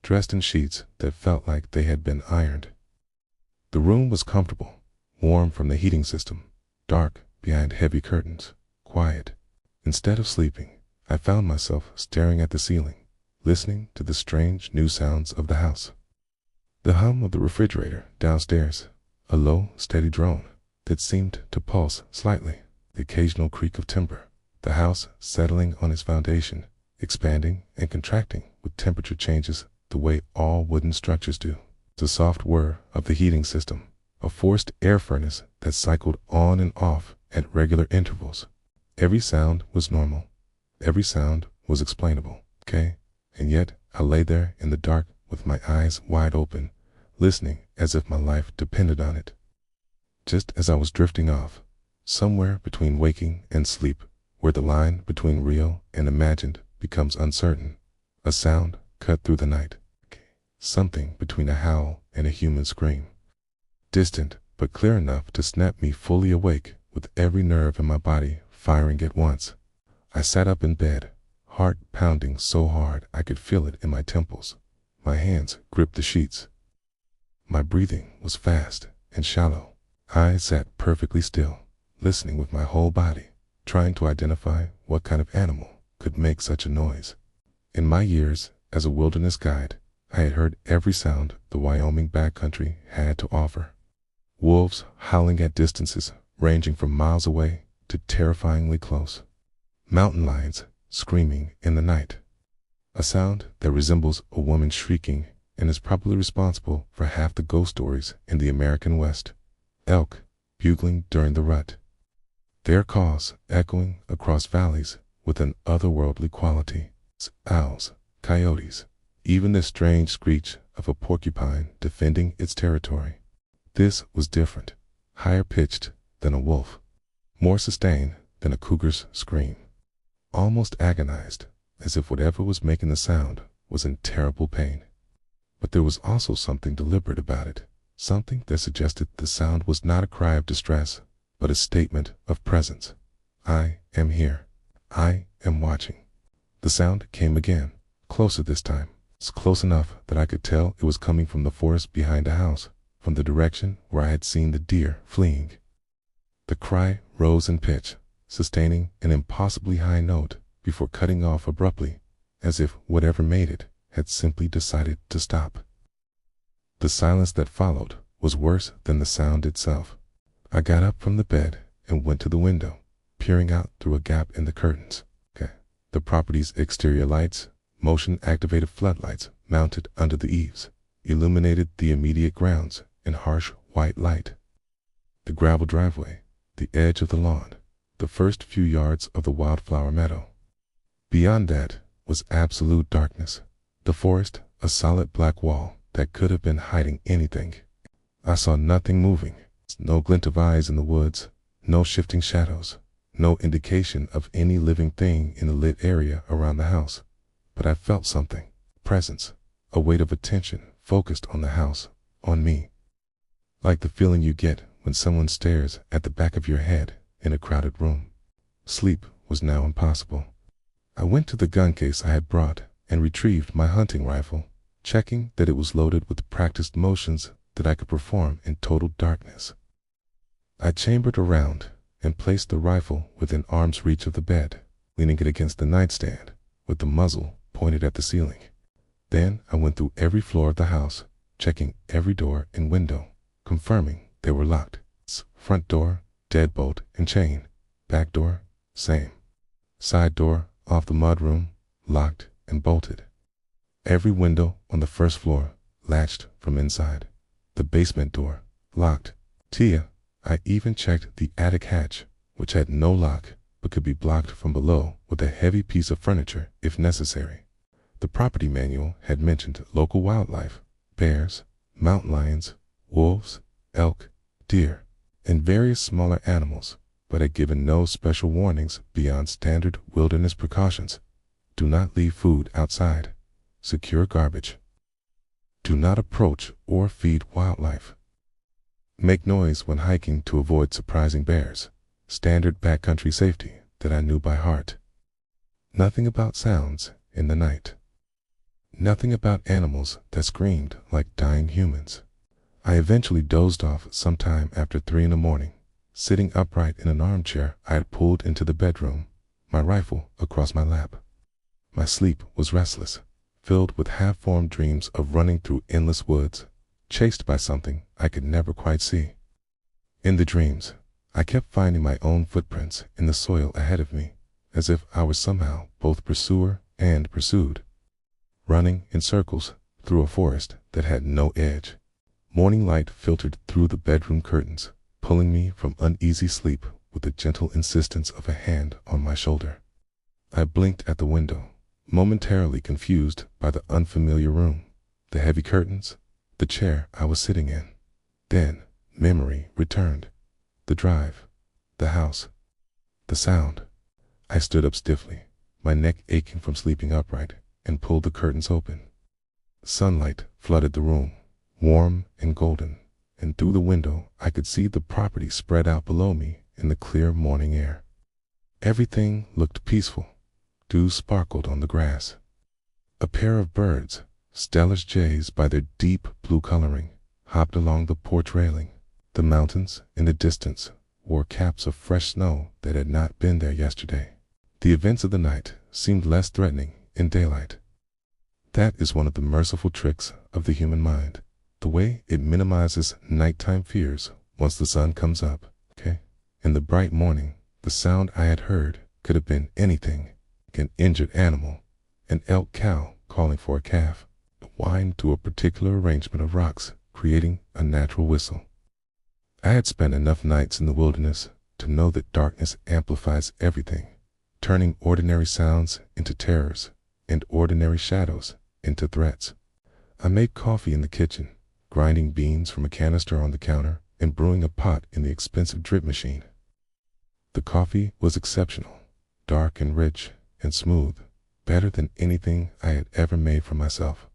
dressed in sheets that felt like they had been ironed. The room was comfortable, warm from the heating system, dark behind heavy curtains, quiet. Instead of sleeping, I found myself staring at the ceiling, listening to the strange new sounds of the house. The hum of the refrigerator downstairs, a low, steady drone that seemed to pulse slightly, the occasional creak of timber, the house settling on its foundation, expanding and contracting with temperature changes the way all wooden structures do. the soft whir of the heating system, a forced air furnace that cycled on and off at regular intervals. Every sound was normal. Every sound was explainable, okay? And yet I lay there in the dark with my eyes wide open, listening as if my life depended on it. Just as I was drifting off, somewhere between waking and sleep, where the line between real and imagined becomes uncertain, a sound cut through the night. Something between a howl and a human scream. Distant, but clear enough to snap me fully awake with every nerve in my body firing at once. I sat up in bed, heart pounding so hard I could feel it in my temples. My hands gripped the sheets. My breathing was fast and shallow. I sat perfectly still, listening with my whole body, trying to identify what kind of animal could make such a noise. In my years as a wilderness guide, I had heard every sound the Wyoming backcountry had to offer. Wolves howling at distances ranging from miles away to terrifyingly close. Mountain lions screaming in the night. A sound that resembles a woman shrieking and is probably responsible for half the ghost stories in the American West. Elk bugling during the rut. Their calls echoing across valleys with an otherworldly quality. Owls, coyotes, even the strange screech of a porcupine defending its territory. This was different, higher pitched than a wolf, more sustained than a cougar's scream. Almost agonized, as if whatever was making the sound was in terrible pain. But there was also something deliberate about it, something that suggested the sound was not a cry of distress, but a statement of presence. I am here. I am watching. The sound came again, closer this time. It's close enough that I could tell it was coming from the forest behind the house, from the direction where I had seen the deer fleeing. The cry rose in pitch, sustaining an impossibly high note before cutting off abruptly, as if whatever made it had simply decided to stop. The silence that followed was worse than the sound itself. I got up from the bed and went to the window, peering out through a gap in the curtains. The property's exterior lights, motion-activated floodlights mounted under the eaves, illuminated the immediate grounds in harsh white light. The gravel driveway, the edge of the lawn, the first few yards of the wildflower meadow. Beyond that was absolute darkness. The forest, a solid black wall that could have been hiding anything. I saw nothing moving, no glint of eyes in the woods, no shifting shadows, no indication of any living thing in the lit area around the house. But I felt something, presence, a weight of attention focused on the house, on me. Like the feeling you get when someone stares at the back of your head in a crowded room. Sleep was now impossible. I went to the gun case I had brought and retrieved my hunting rifle, checking that it was loaded with practiced motions that I could perform in total darkness. I chambered around and placed the rifle within arm's reach of the bed, leaning it against the nightstand with the muzzle pointed at the ceiling. Then I went through every floor of the house, checking every door and window, confirming they were locked. Front door, deadbolt and chain. Back door, same. Side door, off the mudroom, locked and bolted. Every window on the first floor latched from inside. The basement door, locked. I even checked the attic hatch, which had no lock but could be blocked from below with a heavy piece of furniture if necessary. The property manual had mentioned local wildlife, bears, mountain lions, wolves, elk, deer, and various smaller animals, but had given no special warnings beyond standard wilderness precautions. Do not leave food outside. Secure garbage. Do not approach or feed wildlife. Make noise when hiking to avoid surprising bears. Standard backcountry safety that I knew by heart. Nothing about sounds in the night. Nothing about animals that screamed like dying humans. I eventually dozed off sometime after 3 a.m, sitting upright in an armchair I had pulled into the bedroom, my rifle across my lap. My sleep was restless, filled with half-formed dreams of running through endless woods, chased by something I could never quite see. In the dreams, I kept finding my own footprints in the soil ahead of me, as if I was somehow both pursuer and pursued, running in circles through a forest that had no edge. Morning light filtered through the bedroom curtains, pulling me from uneasy sleep with the gentle insistence of a hand on my shoulder. I blinked at the window, momentarily confused by the unfamiliar room, the heavy curtains, the chair I was sitting in. Then memory returned. The drive, the house, the sound. I stood up stiffly, my neck aching from sleeping upright, and pulled the curtains open. Sunlight flooded the room, warm and golden, and through the window I could see the property spread out below me in the clear morning air. Everything looked peaceful. Dew sparkled on the grass. A pair of birds, stellar jays by their deep blue coloring, hopped along the porch railing. The mountains in the distance wore caps of fresh snow that had not been there yesterday. The events of the night seemed less threatening in daylight. That is one of the merciful tricks of the human mind, the way it minimizes nighttime fears once the sun comes up. In the bright morning, the sound I had heard could have been anything: an injured animal, an elk cow calling for a calf, whined to a particular arrangement of rocks, creating a natural whistle. I had spent enough nights in the wilderness to know that darkness amplifies everything, turning ordinary sounds into terrors and ordinary shadows into threats. I made coffee in the kitchen, grinding beans from a canister on the counter and brewing a pot in the expensive drip machine. The coffee was exceptional, dark and rich and smooth, better than anything I had ever made for myself.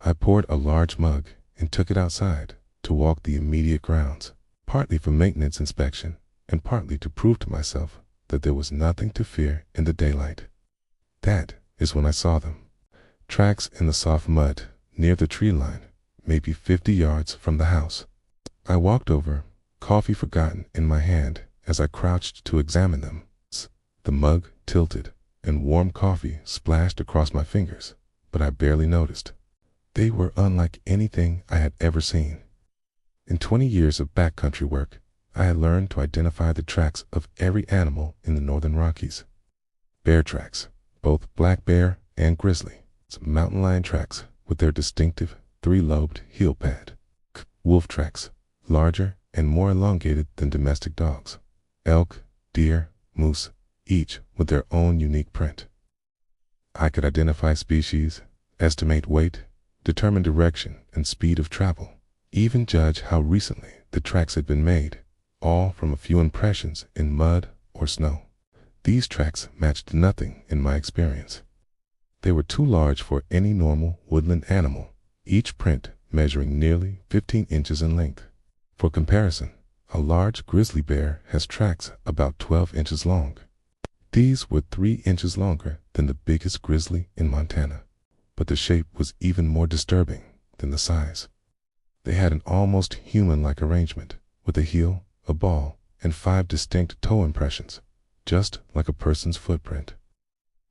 I poured a large mug and took it outside to walk the immediate grounds, partly for maintenance inspection and partly to prove to myself that there was nothing to fear in the daylight. That is when I saw them. Tracks in the soft mud near the tree line, maybe 50 yards from the house. I walked over, coffee forgotten in my hand as I crouched to examine them. The mug tilted and warm coffee splashed across my fingers, but I barely noticed. They were unlike anything I had ever seen. In 20 years of backcountry work, I had learned to identify the tracks of every animal in the northern Rockies. Bear tracks, both black bear and grizzly. Mountain lion tracks with their distinctive 3-lobed heel pad. Wolf tracks, larger and more elongated than domestic dogs. Elk, deer, moose, each with their own unique print. I could identify species, estimate weight, determine direction and speed of travel, even judge how recently the tracks had been made, all from a few impressions in mud or snow. These tracks matched nothing in my experience. They were too large for any normal woodland animal, each print measuring nearly 15 inches in length. For comparison, a large grizzly bear has tracks about 12 inches long. These were 3 inches longer than the biggest grizzly in Montana, but the shape was even more disturbing than the size. They had an almost human-like arrangement, with a heel, a ball, and 5 distinct toe impressions, just like a person's footprint.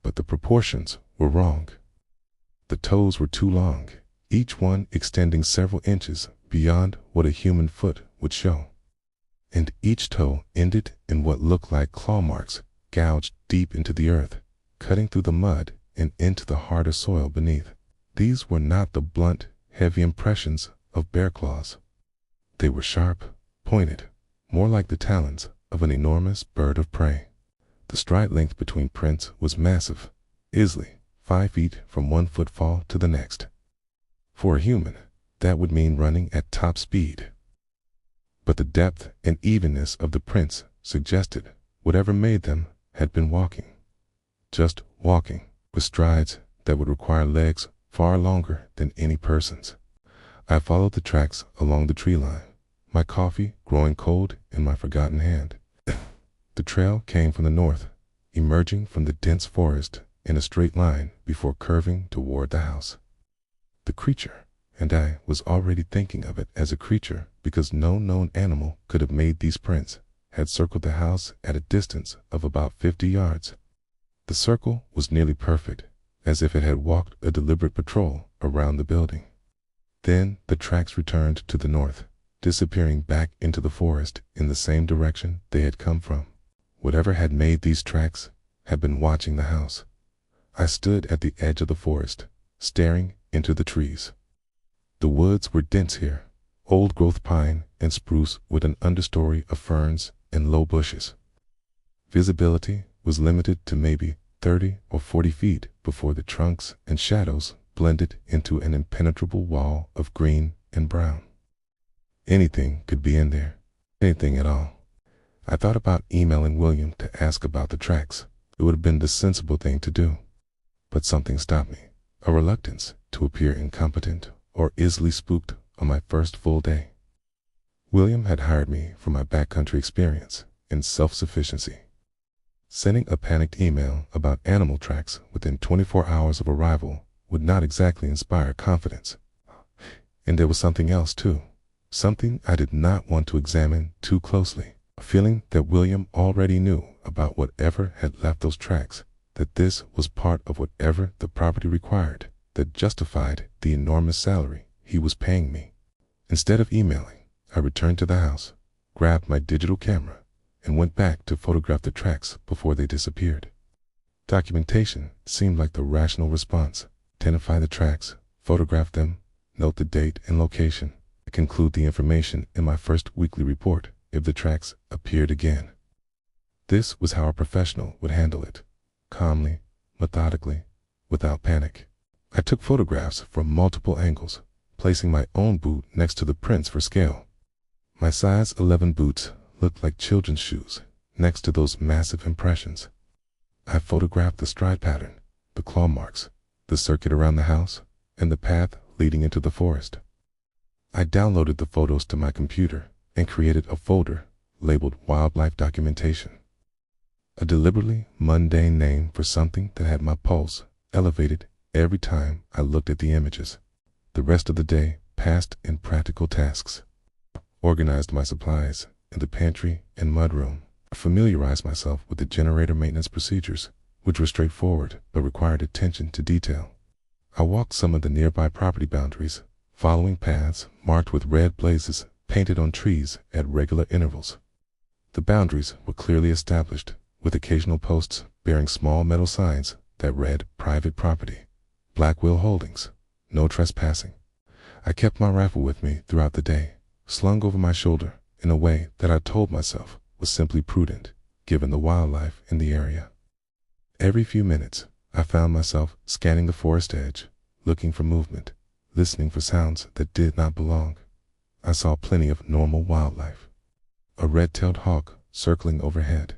But the proportions were wrong. The toes were too long, each one extending several inches beyond what a human foot would show. And each toe ended in what looked like claw marks gouged deep into the earth, cutting through the mud and into the harder soil beneath. These were not the blunt, heavy impressions of bear claws. They were sharp, pointed, more like the talons of an enormous bird of prey. The stride length between prints was massive, easily 5 feet from one footfall to the next. For a human, that would mean running at top speed. But the depth and evenness of the prints suggested whatever made them had been walking. Just walking, with strides that would require legs far longer than any person's. I followed the tracks along the tree line, my coffee growing cold in my forgotten hand. The trail came from the north, emerging from the dense forest in a straight line before curving toward the house. The creature, and I was already thinking of it as a creature because no known animal could have made these prints, had circled the house at a distance of about 50 yards. The circle was nearly perfect, as if it had walked a deliberate patrol around the building. Then the tracks returned to the north, disappearing back into the forest in the same direction they had come from. Whatever had made these tracks had been watching the house. I stood at the edge of the forest, staring into the trees. The woods were dense here, old-growth pine and spruce with an understory of ferns and low bushes. Visibility was limited to maybe 30 or 40 feet before the trunks and shadows blended into an impenetrable wall of green and brown. Anything could be in there, anything at all. I thought about emailing William to ask about the tracks. It would have been the sensible thing to do. But something stopped me, a reluctance to appear incompetent or easily spooked on my first full day. William had hired me for my backcountry experience and self-sufficiency. Sending a panicked email about animal tracks within 24 hours of arrival would not exactly inspire confidence. And there was something else too, something I did not want to examine too closely, a feeling that William already knew about whatever had left those tracks, that this was part of whatever the property required, that justified the enormous salary he was paying me. Instead of emailing, I returned to the house, grabbed my digital camera, and went back to photograph the tracks before they disappeared. Documentation seemed like the rational response. Identify the tracks, photograph them, note the date and location, and conclude the information in my first weekly report if the tracks appeared again. This was how a professional would handle it, calmly, methodically, without panic. I took photographs from multiple angles, placing my own boot next to the prints for scale. My size 11 boots looked like children's shoes next to those massive impressions. I photographed the stride pattern, the claw marks, the circuit around the house, and the path leading into the forest. I downloaded the photos to my computer and created a folder labeled Wildlife Documentation. A deliberately mundane name for something that had my pulse elevated every time I looked at the images. The rest of the day passed in practical tasks. Organized my supplies in the pantry and mudroom. I familiarized myself with the generator maintenance procedures, which were straightforward but required attention to detail. I walked some of the nearby property boundaries, following paths marked with red blazes painted on trees at regular intervals. The boundaries were clearly established, with occasional posts bearing small metal signs that read Private Property, Blackwell Holdings, No Trespassing. I kept my rifle with me throughout the day, slung over my shoulder in a way that I told myself was simply prudent, given the wildlife in the area. Every few minutes, I found myself scanning the forest edge, looking for movement, listening for sounds that did not belong. I saw plenty of normal wildlife. A red-tailed hawk circling overhead,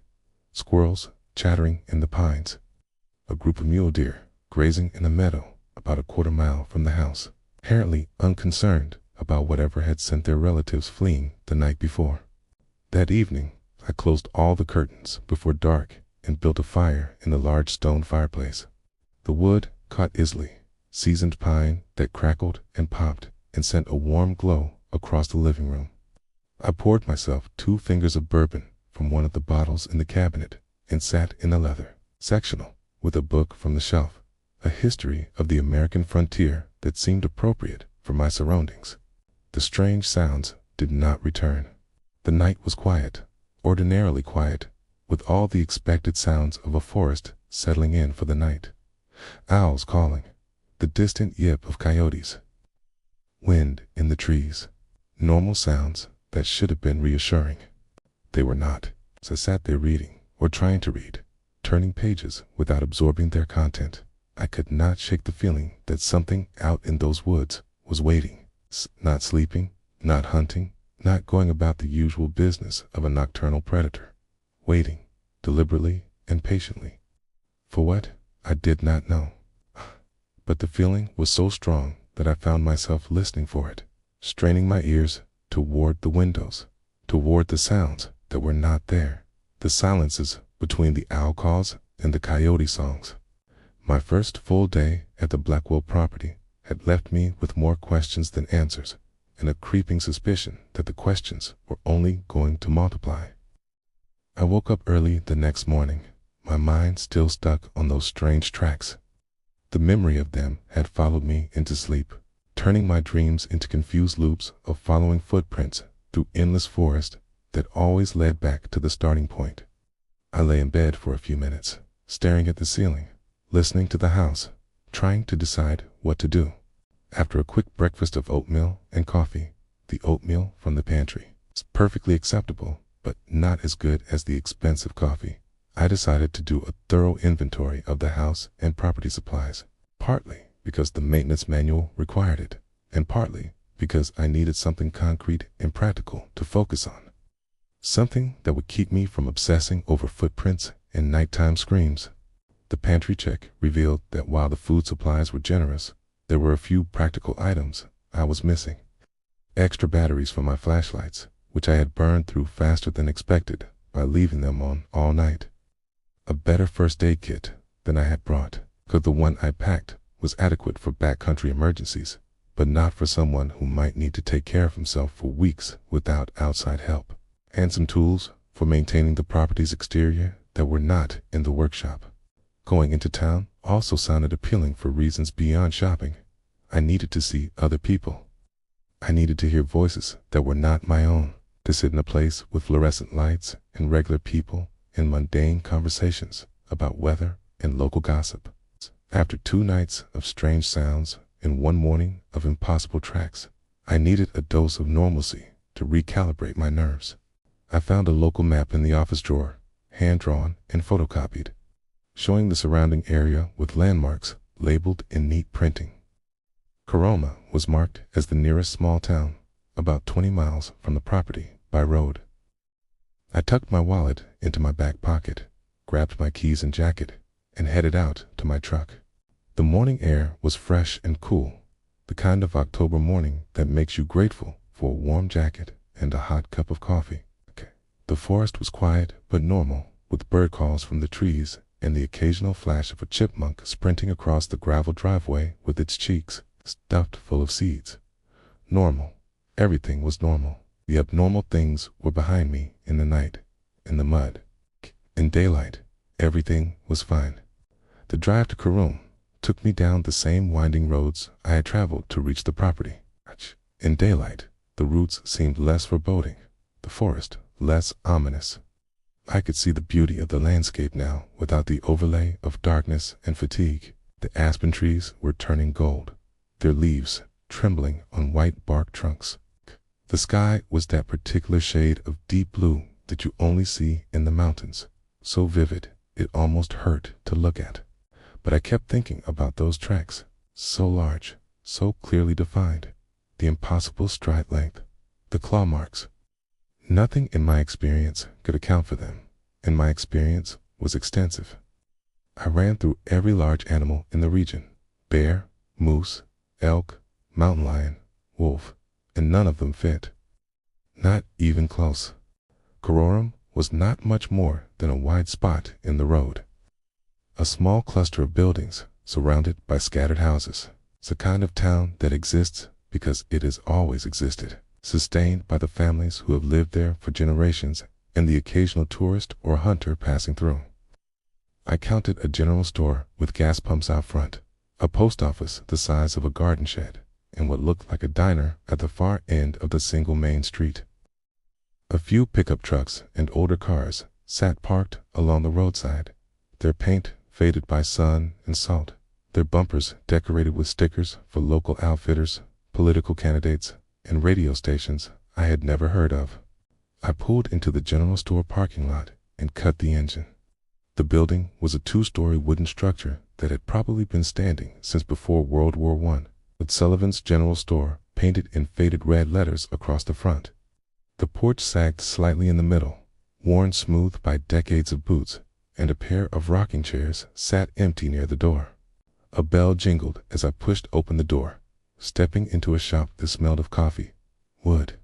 squirrels chattering in the pines, a group of mule deer grazing in a meadow about a quarter-mile from the house, apparently unconcerned about whatever had sent their relatives fleeing the night before. That evening, I closed all the curtains before dark and built a fire in the large stone fireplace. The wood caught easily, seasoned pine that crackled and popped and sent a warm glow across the living room. I poured myself 2 fingers of bourbon from one of the bottles in the cabinet and sat in a leather sectional with a book from the shelf, a history of the American frontier that seemed appropriate for my surroundings. The strange sounds did not return. The night was quiet, ordinarily quiet, with all the expected sounds of a forest settling in for the night. Owls calling, the distant yip of coyotes, wind in the trees, normal sounds that should have been reassuring. They were not. So I sat there reading, or trying to read, turning pages without absorbing their content. I could not shake the feeling that something out in those woods was waiting, not sleeping, not hunting, not going about the usual business of a nocturnal predator, waiting, deliberately and patiently. For what? I did not know. But the feeling was so strong that I found myself listening for it, straining my ears toward the windows, toward the sounds that were not there, the silences between the owl calls and the coyote songs. My first full day at the Blackwell property had left me with more questions than answers, and a creeping suspicion that the questions were only going to multiply. I woke up early the next morning, my mind still stuck on those strange tracks. The memory of them had followed me into sleep, turning my dreams into confused loops of following footprints through endless forest that always led back to the starting point. I lay in bed for a few minutes, staring at the ceiling, listening to the house, trying to decide what to do. After a quick breakfast of oatmeal and coffee, the oatmeal from the pantry. It's perfectly acceptable, but not as good as the expensive coffee. I decided to do a thorough inventory of the house and property supplies, partly because the maintenance manual required it, and partly because I needed something concrete and practical to focus on. Something that would keep me from obsessing over footprints and nighttime screams. The pantry check revealed that while the food supplies were generous, there were a few practical items I was missing. Extra batteries for my flashlights, which I had burned through faster than expected by leaving them on all night. A better first aid kit than I had brought, because the one I packed was adequate for backcountry emergencies, but not for someone who might need to take care of himself for weeks without outside help. And some tools for maintaining the property's exterior that were not in the workshop. Going into town also sounded appealing for reasons beyond shopping. I needed to see other people. I needed to hear voices that were not my own, to sit in a place with fluorescent lights and regular people in mundane conversations about weather and local gossip. After 2 nights of strange sounds and 1 morning of impossible tracks, I needed a dose of normalcy to recalibrate my nerves. I found a local map in the office drawer, hand-drawn and photocopied, showing the surrounding area with landmarks labeled in neat printing. Coroma was marked as the nearest small town, about 20 miles from the property by road. I tucked my wallet into my back pocket, grabbed my keys and jacket, and headed out to my truck. The morning air was fresh and cool, the kind of October morning that makes you grateful for a warm jacket and a hot cup of coffee. The forest was quiet but normal, with bird calls from the trees and the occasional flash of a chipmunk sprinting across the gravel driveway with its cheeks stuffed full of seeds. Normal. Everything was normal. The abnormal things were behind me in the night, in the mud. In daylight, everything was fine. The drive to Karoom took me down the same winding roads I had traveled to reach the property. In daylight, the routes seemed less foreboding, the forest less ominous. I could see the beauty of the landscape now without the overlay of darkness and fatigue. The aspen trees were turning gold, their leaves trembling on white bark trunks. The sky was that particular shade of deep blue that you only see in the mountains, so vivid it almost hurt to look at. But I kept thinking about those tracks, so large, so clearly defined, the impossible stride length, the claw marks. Nothing in my experience could account for them, and my experience was extensive. I ran through every large animal in the region: bear, moose, elk, mountain lion, wolf, and none of them fit. Not even close. Kororum was not much more than a wide spot in the road. A small cluster of buildings surrounded by scattered houses. It's a kind of town that exists because it has always existed, sustained by the families who have lived there for generations and the occasional tourist or hunter passing through. I counted a general store with gas pumps out front, a post office the size of a garden shed, and what looked like a diner at the far end of the single main street. A few pickup trucks and older cars sat parked along the roadside, their paint faded by sun and salt, their bumpers decorated with stickers for local outfitters, political candidates, and radio stations I had never heard of. I pulled into the general store parking lot and cut the engine. The building was a 2-story wooden structure that had probably been standing since before World War I, with Sullivan's General Store painted in faded red letters across the front. The porch sagged slightly in the middle, worn smooth by decades of boots, and a pair of rocking chairs sat empty near the door. A bell jingled as I pushed open the door, stepping into a shop that smelled of coffee, wood,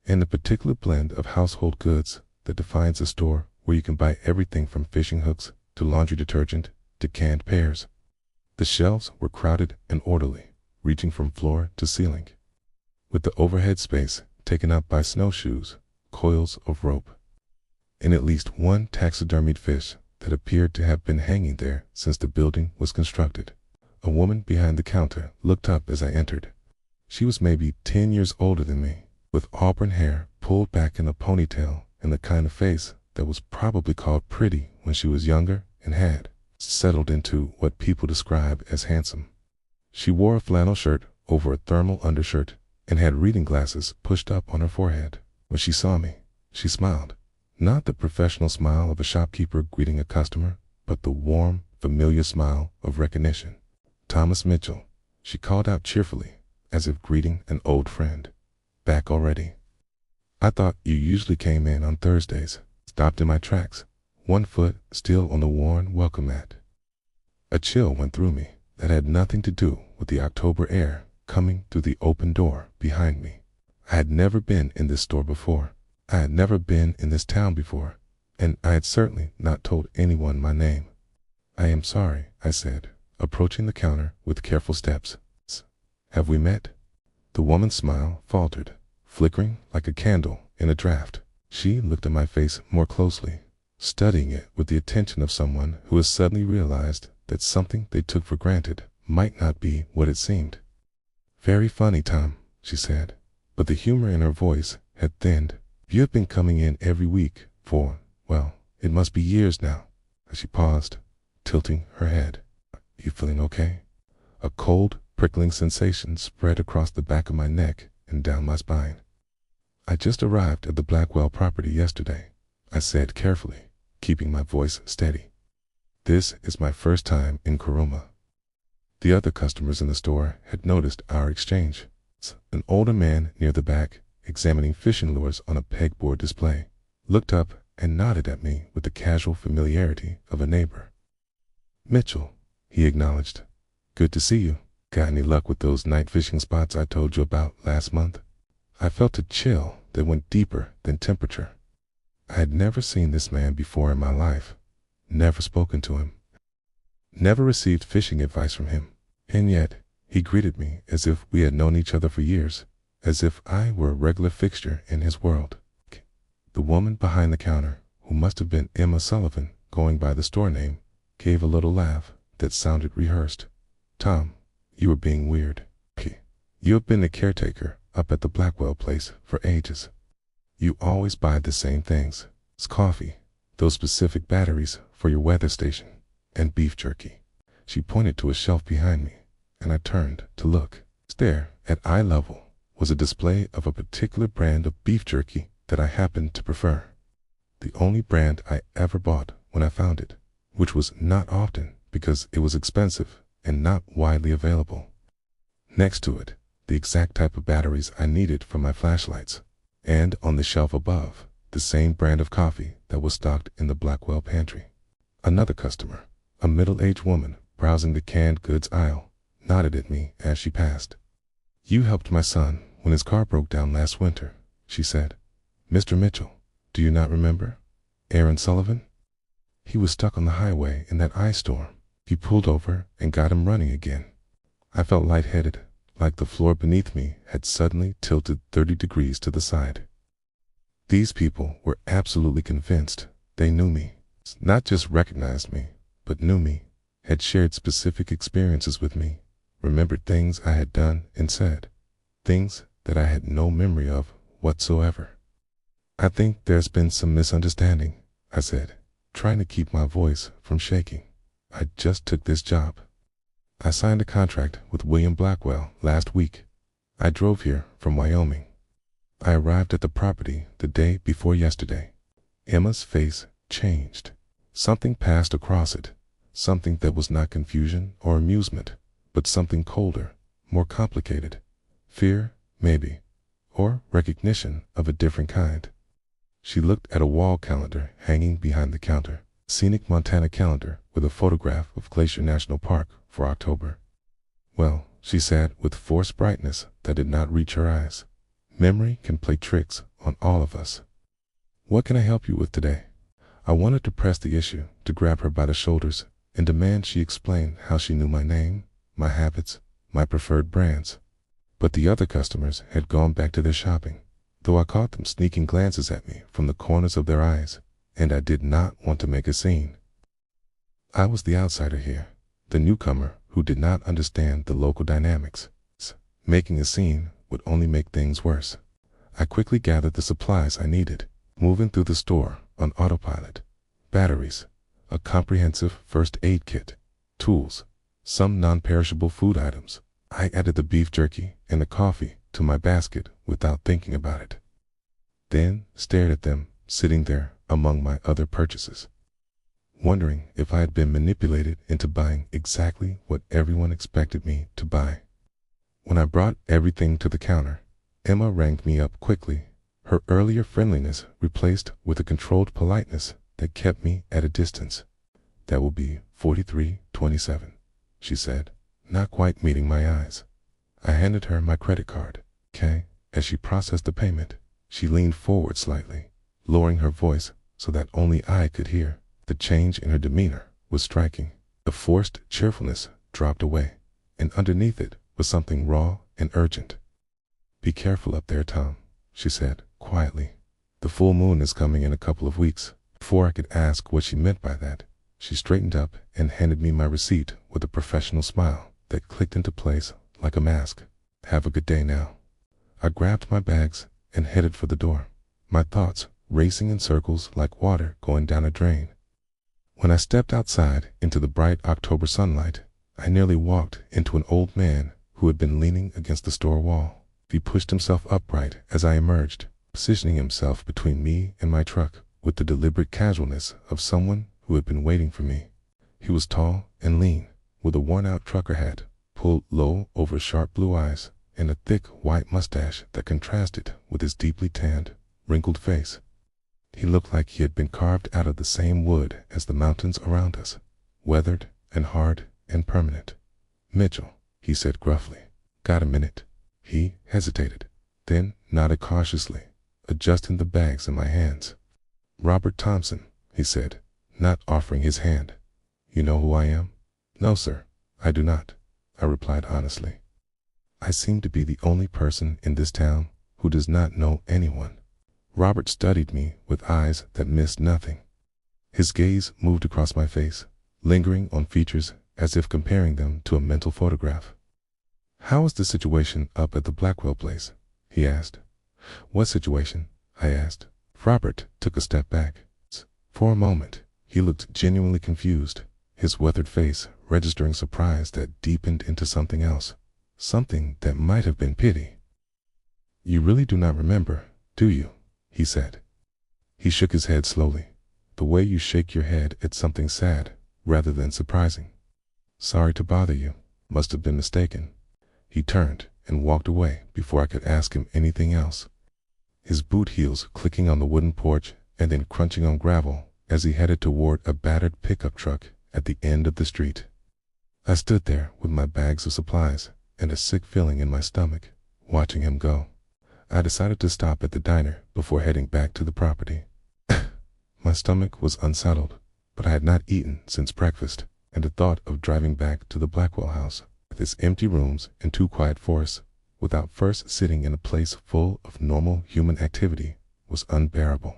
and the particular blend of household goods that defines a store where you can buy everything from fishing hooks to laundry detergent to canned pears. The shelves were crowded and orderly, reaching from floor to ceiling, with the overhead space taken up by snowshoes, coils of rope, and at least one taxidermied fish that appeared to have been hanging there since the building was constructed. A woman behind the counter looked up as I entered. She was maybe 10 years older than me, with auburn hair pulled back in a ponytail and the kind of face that was probably called pretty when she was younger and had settled into what people describe as handsome. She wore a flannel shirt over a thermal undershirt and had reading glasses pushed up on her forehead. When she saw me, she smiled. Not the professional smile of a shopkeeper greeting a customer, but the warm, familiar smile of recognition. "Thomas Mitchell," she called out cheerfully, as if greeting an old friend. "Back already? I thought you usually came in on Thursdays." Stopped in my tracks, one foot still on the worn welcome mat. A chill went through me that had nothing to do with the October air coming through the open door behind me. I had never been in this store before. I had never been in this town before, and I had certainly not told anyone my name. "I am sorry," I said, approaching the counter with careful steps. "Have we met?" The woman's smile faltered, flickering like a candle in a draft. She looked at my face more closely, studying it with the attention of someone who has suddenly realized that something they took for granted might not be what it seemed. "Very funny, Tom," she said, but the humor in her voice had thinned. "You have been coming in every week for, well, it must be years now." As she paused, tilting her head. "You feeling okay?" A cold, prickling sensation spread across the back of my neck and down my spine. "I just arrived at the Blackwell property yesterday," I said carefully, keeping my voice steady. "This is my first time in Kuruma." The other customers in the store had noticed our exchange. An older man near the back, examining fishing lures on a pegboard display, looked up and nodded at me with the casual familiarity of a neighbor. "Mitchell," he acknowledged. "Good to see you. Got any luck with those night fishing spots I told you about last month?" I felt a chill that went deeper than temperature. I had never seen this man before in my life, never spoken to him, never received fishing advice from him, and yet he greeted me as if we had known each other for years, as if I were a regular fixture in his world. The woman behind the counter, who must have been Emma Sullivan, going by the store name, gave a little laugh that sounded rehearsed. "Tom, you are being weird. You have been the caretaker up at the Blackwell place for ages. You always buy the same things. It's coffee, those specific batteries for your weather station, and beef jerky." She pointed to a shelf behind me, and I turned to look. There, at eye level, was a display of a particular brand of beef jerky that I happened to prefer. The only brand I ever bought when I found it, which was not often because it was expensive and not widely available. Next to it, the exact type of batteries I needed for my flashlights, and on the shelf above, the same brand of coffee that was stocked in the Blackwell pantry. Another customer, a middle-aged woman browsing the canned goods aisle, nodded at me as she passed. "You helped my son when his car broke down last winter," she said. "Mr. Mitchell, do you not remember? Aaron Sullivan? He was stuck on the highway in that ice storm. You pulled over and got him running again." I felt lightheaded, like the floor beneath me had suddenly tilted 30 degrees to the side. These people were absolutely convinced they knew me, not just recognized me, but knew me, had shared specific experiences with me, remembered things I had done and said, things that I had no memory of whatsoever. "I think there's been some misunderstanding," I said, trying to keep my voice from shaking. "I just took this job. I signed a contract with William Blackwell last week. I drove here from Wyoming. I arrived at the property the day before yesterday." Emma's face changed. Something passed across it, something that was not confusion or amusement, but something colder, more complicated. Fear, maybe, or recognition of a different kind. She looked at a wall calendar hanging behind the counter, scenic Montana calendar with a photograph of Glacier National Park for October. "Well," she said with forced brightness that did not reach her eyes, "memory can play tricks on all of us. What can I help you with today?" I wanted to press the issue, to grab her by the shoulders and demand she explain how she knew my name, my habits, my preferred brands. But the other customers had gone back to their shopping, though I caught them sneaking glances at me from the corners of their eyes, and I did not want to make a scene. I was the outsider here, the newcomer who did not understand the local dynamics. Making a scene would only make things worse. I quickly gathered the supplies I needed, moving through the store on autopilot. Batteries, a comprehensive first aid kit, tools, some non-perishable food items. I added the beef jerky and the coffee to my basket without thinking about it, then stared at them sitting there among my other purchases, wondering if I had been manipulated into buying exactly what everyone expected me to buy. When I brought everything to the counter, Emma rang me up quickly, her earlier friendliness replaced with a controlled politeness that kept me at a distance. "That will be $43.27, she said, not quite meeting my eyes. I handed her my credit card. "Okay." As she processed the payment, she leaned forward slightly, lowering her voice so that only I could hear. The change in her demeanor was striking. The forced cheerfulness dropped away, and underneath it was something raw and urgent. "Be careful up there, Tom," she said quietly. "The full moon is coming in a couple of weeks." Before I could ask what she meant by that, she straightened up and handed me my receipt with a professional smile that clicked into place like a mask. "Have a good day now." I grabbed my bags and headed for the door, my thoughts racing in circles like water going down a drain. When I stepped outside into the bright October sunlight, I nearly walked into an old man who had been leaning against the store wall. He pushed himself upright as I emerged, positioning himself between me and my truck with the deliberate casualness of someone who had been waiting for me. He was tall and lean, with a worn-out trucker hat pulled low over sharp blue eyes and a thick white mustache that contrasted with his deeply tanned, wrinkled face. He looked like he had been carved out of the same wood as the mountains around us, weathered and hard and permanent. "Mitchell," he said gruffly. "Got a minute?" He hesitated, then nodded cautiously, adjusting the bags in my hands. "Robert Thompson," he said, not offering his hand. "You know who I am?" "No, sir, I do not," I replied honestly. I seem to be the only person in this town who does not know anyone. Robert studied me with eyes that missed nothing. His gaze moved across my face, lingering on features as if comparing them to a mental photograph. "How is the situation up at the Blackwell place?" he asked. "What situation?" I asked. Robert took a step back. For a moment, he looked genuinely confused, his weathered face registering surprise that deepened into something else, something that might have been pity. "You really do not remember, do you?" he said. He shook his head slowly, the way you shake your head at something sad rather than surprising. "Sorry to bother you. Must have been mistaken." He turned and walked away before I could ask him anything else, his boot heels clicking on the wooden porch and then crunching on gravel as he headed toward a battered pickup truck at the end of the street. I stood there with my bags of supplies and a sick feeling in my stomach, watching him go. I decided to stop at the diner before heading back to the property. My stomach was unsettled, but I had not eaten since breakfast, and the thought of driving back to the Blackwell house with its empty rooms and two quiet forests without first sitting in a place full of normal human activity was unbearable.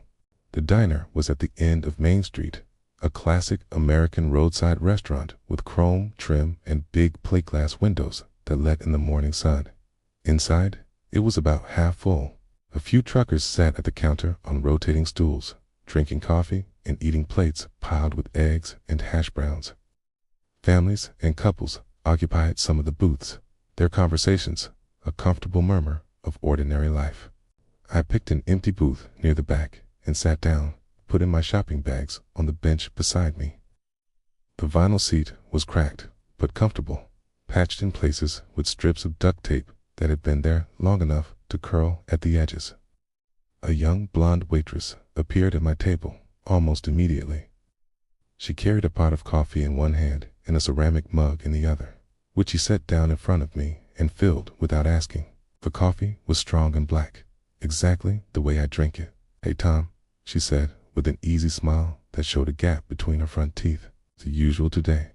The diner was at the end of Main Street, a classic American roadside restaurant with chrome trim and big plate glass windows that let in the morning sun. Inside, it was about half full. A few truckers sat at the counter on rotating stools, drinking coffee and eating plates piled with eggs and hash browns. Families and couples occupied some of the booths, their conversations a comfortable murmur of ordinary life. I picked an empty booth near the back and sat down, putting my shopping bags on the bench beside me. The vinyl seat was cracked, but comfortable, patched in places with strips of duct tape that had been there long enough to curl at the edges. A young blonde waitress appeared at my table almost immediately. She carried a pot of coffee in one hand and a ceramic mug in the other, which she set down in front of me and filled without asking. The coffee was strong and black, exactly the way I drink it. "Hey, Tom," she said with an easy smile that showed a gap between her front teeth. "The usual today."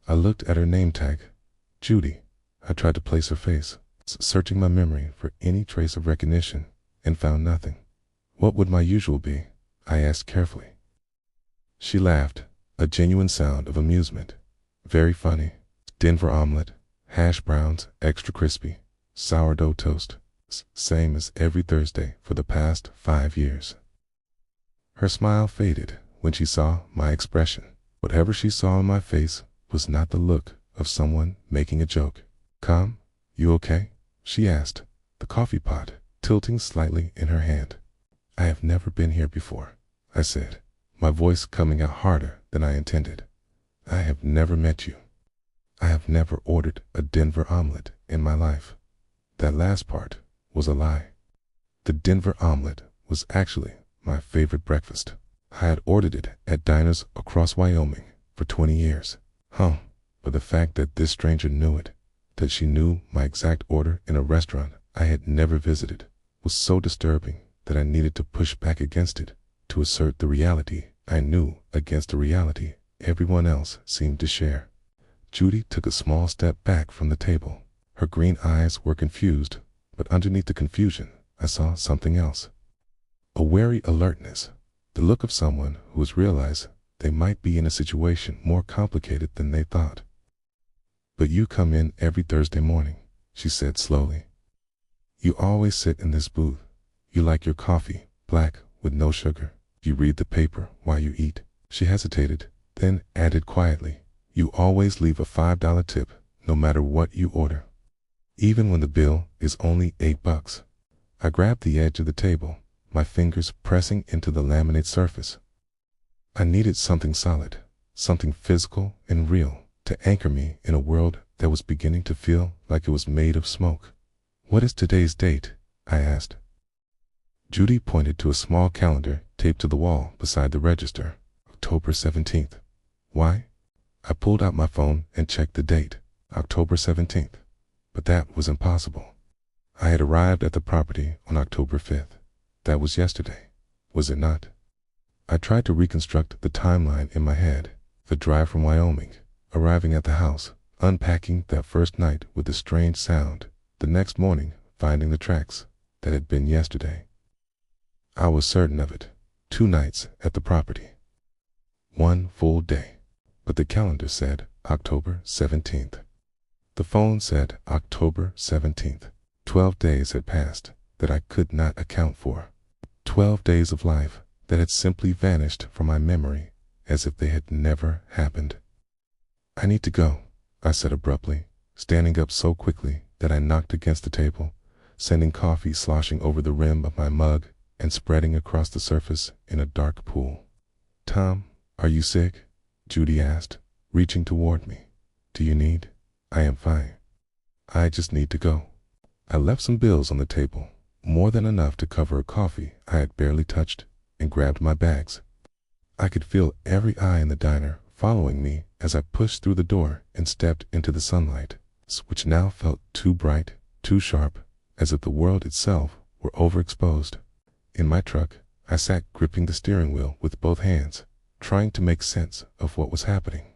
I looked at her name tag, Judy. I tried to place her face, searching my memory for any trace of recognition, and found nothing. "What would my usual be?" I asked carefully. She laughed, a genuine sound of amusement. "Very funny. Denver omelet, hash browns extra crispy, sourdough toast, same as every Thursday for the past 5 years." Her smile faded when she saw my expression. Whatever she saw in my face was not the look of someone making a joke. "Come, you okay?" she asked, the coffee pot tilting slightly in her hand. "I have never been here before," I said, my voice coming out harder than I intended. "I have never met you. I have never ordered a Denver omelet in my life." That last part was a lie. The Denver omelet was actually my favorite breakfast. I had ordered it at diners across Wyoming for 20 years. But the fact that this stranger knew it, that she knew my exact order in a restaurant I had never visited, was so disturbing that I needed to push back against it, to assert the reality I knew against the reality everyone else seemed to share. Judy took a small step back from the table. Her green eyes were confused, but underneath the confusion, I saw something else. A wary alertness, the look of someone who has realized they might be in a situation more complicated than they thought. "But you come in every Thursday morning," she said slowly. "You always sit in this booth. You like your coffee black with no sugar. You read the paper while you eat." She hesitated, then added quietly, "You always leave a $5 tip no matter what you order, even when the bill is only $8. I grabbed the edge of the table, my fingers pressing into the laminate surface. I needed something solid, something physical and real, to anchor me in a world that was beginning to feel like it was made of smoke. "What is today's date?" I asked. Judy pointed to a small calendar taped to the wall beside the register. "October 17th. "Why?" I pulled out my phone and checked the date. October 17th. But that was impossible. I had arrived at the property on October 5th. That was yesterday, was it not? I tried to reconstruct the timeline in my head. The drive from Wyoming, arriving at the house, unpacking that first night with the strange sound, the next morning finding the tracks that had been yesterday. I was certain of it. 2 nights at the property. 1 full day. But the calendar said October 17th. The phone said October 17th. 12 days had passed that I could not account for. 12 days of life that had simply vanished from my memory as if they had never happened. "I need to go," I said abruptly, standing up so quickly that I knocked against the table, sending coffee sloshing over the rim of my mug and spreading across the surface in a dark pool. "Tom, are you sick?" Judy asked, reaching toward me. "Do you need?" "I am fine. I just need to go." I left some bills on the table, more than enough to cover a coffee I had barely touched, and grabbed my bags. I could feel every eye in the diner following me as I pushed through the door and stepped into the sunlight, which now felt too bright, too sharp, as if the world itself were overexposed. In my truck, I sat gripping the steering wheel with both hands, trying to make sense of what was happening.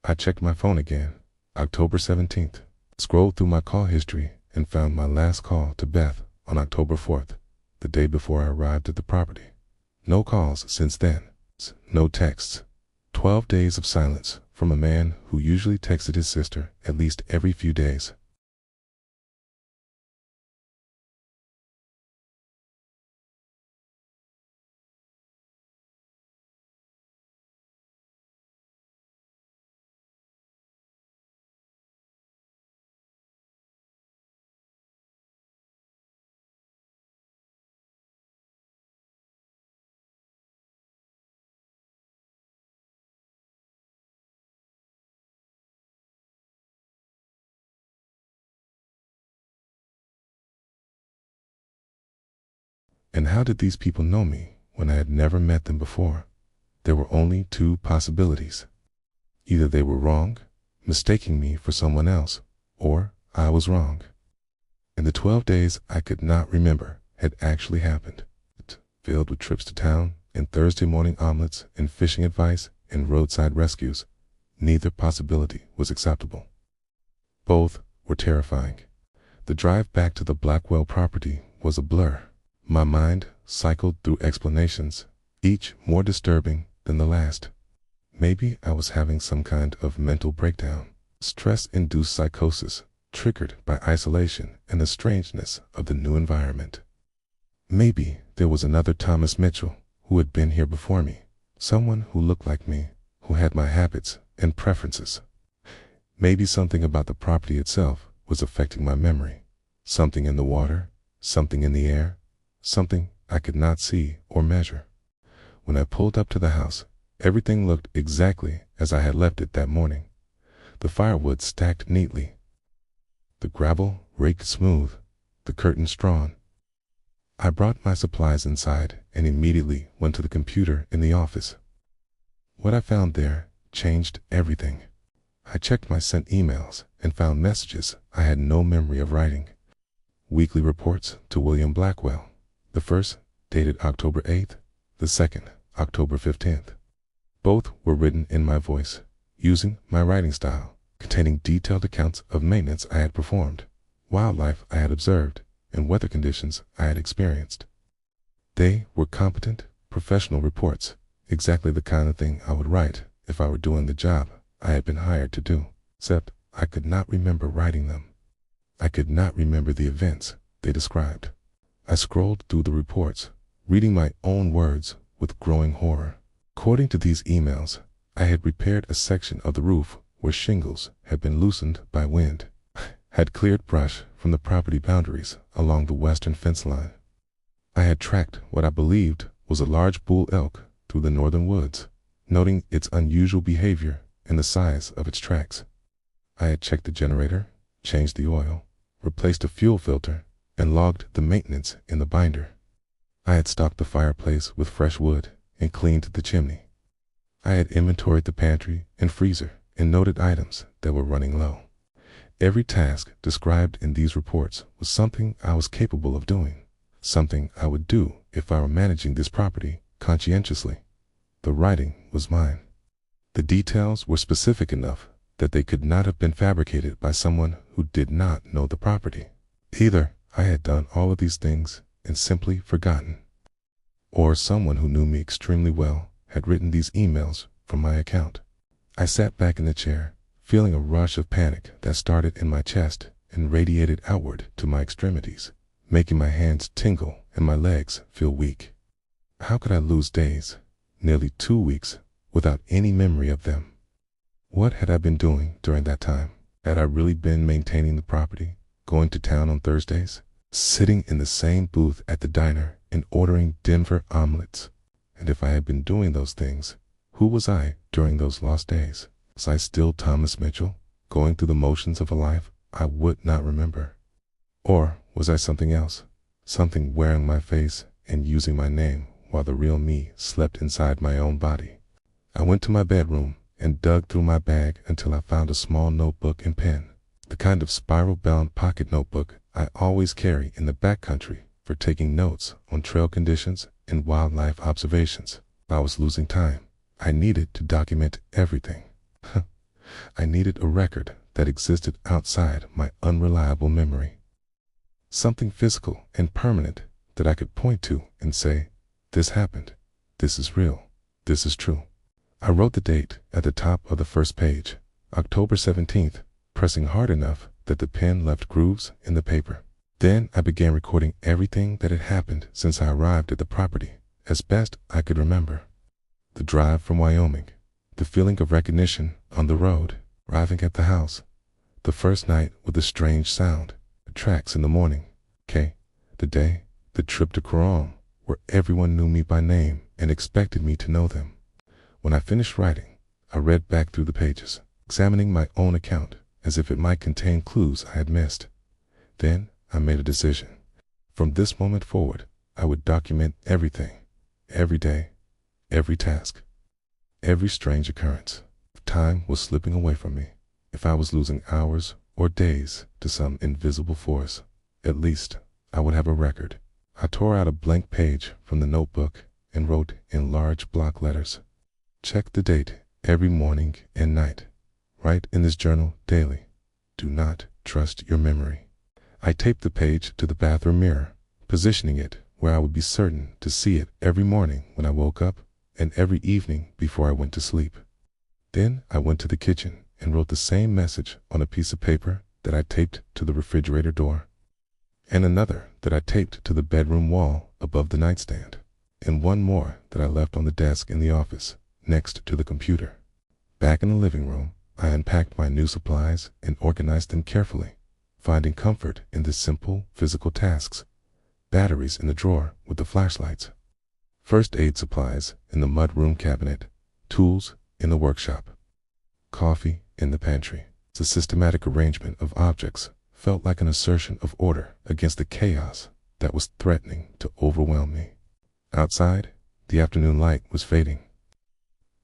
I checked my phone again. October 17th. Scrolled through my call history and found my last call to Beth on October 4th, the day before I arrived at the property. No calls since then. No texts. 12 days of silence from a man who usually texted his sister at least every few days. And how did these people know me when I had never met them before? There were only 2 possibilities. Either they were wrong, mistaking me for someone else, or I was wrong. And the 12 days I could not remember had actually happened, filled with trips to town and Thursday morning omelets and fishing advice and roadside rescues. Neither possibility was acceptable. Both were terrifying. The drive back to the Blackwell property was a blur. My mind cycled through explanations, each more disturbing than the last. Maybe I was having some kind of mental breakdown, stress-induced psychosis triggered by isolation and the strangeness of the new environment. Maybe there was another Thomas Mitchell who had been here before me, someone who looked like me, who had my habits and preferences. Maybe something about the property itself was affecting my memory. Something in the water, something in the air, something I could not see or measure. When I pulled up to the house, everything looked exactly as I had left it that morning. The firewood stacked neatly, the gravel raked smooth, the curtains drawn. I brought my supplies inside and immediately went to the computer in the office. What I found there changed everything. I checked my sent emails and found messages I had no memory of writing. Weekly reports to William Blackwell. The first dated October 8th, the second October 15th. Both were written in my voice, using my writing style, containing detailed accounts of maintenance I had performed, wildlife I had observed, and weather conditions I had experienced. They were competent, professional reports, exactly the kind of thing I would write if I were doing the job I had been hired to do, except I could not remember writing them. I could not remember the events they described. I scrolled through the reports, reading my own words with growing horror. According to these emails, I had repaired a section of the roof where shingles had been loosened by wind, had cleared brush from the property boundaries along the western fence line. I had tracked what I believed was a large bull elk through the northern woods, noting its unusual behavior and the size of its tracks. I had checked the generator, changed the oil, replaced a fuel filter, and logged the maintenance in the binder. I had stocked the fireplace with fresh wood and cleaned the chimney. I had inventoried the pantry and freezer and noted items that were running low. Every task described in these reports was something I was capable of doing, something I would do if I were managing this property conscientiously. The writing was mine. The details were specific enough that they could not have been fabricated by someone who did not know the property. Either I had done all of these things and simply forgotten, or someone who knew me extremely well had written these emails from my account. I sat back in the chair, feeling a rush of panic that started in my chest and radiated outward to my extremities, making my hands tingle and my legs feel weak. How could I lose days, nearly 2 weeks, without any memory of them? What had I been doing during that time? Had I really been maintaining the property, going to town on Thursdays, sitting in the same booth at the diner and ordering Denver omelets? And if I had been doing those things, who was I during those lost days? Was I still Thomas Mitchell, going through the motions of a life I would not remember? Or was I something else, something wearing my face and using my name while the real me slept inside my own body? I went to my bedroom and dug through my bag until I found a small notebook and pen, the kind of spiral-bound pocket notebook I always carry in the backcountry for taking notes on trail conditions and wildlife observations. I was losing time. I needed to document everything. I needed a record that existed outside my unreliable memory. Something physical and permanent that I could point to and say, this happened, this is real, this is true. I wrote the date at the top of the first page, October 17th, pressing hard enough that the pen left grooves in the paper. Then I began recording everything that had happened since I arrived at the property, as best I could remember. The drive from Wyoming, the feeling of recognition on the road, arriving at the house, the first night with a strange sound, the tracks in the morning, the day, the trip to Quorum, where everyone knew me by name and expected me to know them. When I finished writing, I read back through the pages, examining my own account as if it might contain clues I had missed. Then I made a decision. From this moment forward, I would document everything, every day, every task, every strange occurrence. If time was slipping away from me, if I was losing hours or days to some invisible force, at least I would have a record. I tore out a blank page from the notebook and wrote in large block letters, check the date every morning and night. Write in this journal daily. Do not trust your memory. I taped the page to the bathroom mirror, positioning it where I would be certain to see it every morning when I woke up and every evening before I went to sleep. Then I went to the kitchen and wrote the same message on a piece of paper that I taped to the refrigerator door, and another that I taped to the bedroom wall above the nightstand, and one more that I left on the desk in the office next to the computer. Back in the living room, I unpacked my new supplies and organized them carefully, finding comfort in the simple physical tasks. Batteries in the drawer with the flashlights. First aid supplies in the mudroom cabinet. Tools in the workshop. Coffee in the pantry. The systematic arrangement of objects felt like an assertion of order against the chaos that was threatening to overwhelm me. Outside, the afternoon light was fading.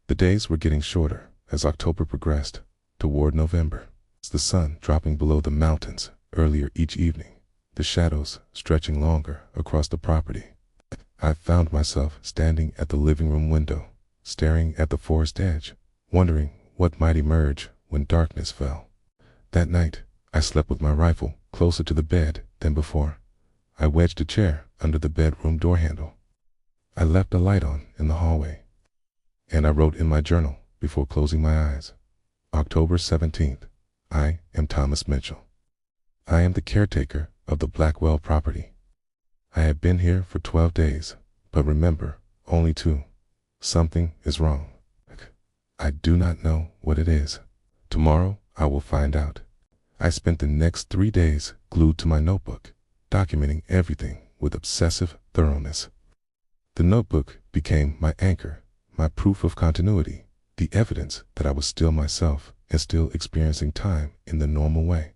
The days were getting shorter as October progressed toward November. The sun dropping below the mountains earlier each evening, the shadows stretching longer across the property. I found myself standing at the living room window, staring at the forest edge, wondering what might emerge when darkness fell. That night, I slept with my rifle closer to the bed than before. I wedged a chair under the bedroom door handle. I left a light on in the hallway, and I wrote in my journal before closing my eyes. October 17th. I am Thomas Mitchell. I am the caretaker of the Blackwell property. I have been here for 12 days, but remember, only 2. Something is wrong. I do not know what it is. Tomorrow I will find out. I spent the next 3 days glued to my notebook, documenting everything with obsessive thoroughness. The notebook became my anchor, my proof of continuity, the evidence that I was still myself and still experiencing time in the normal way.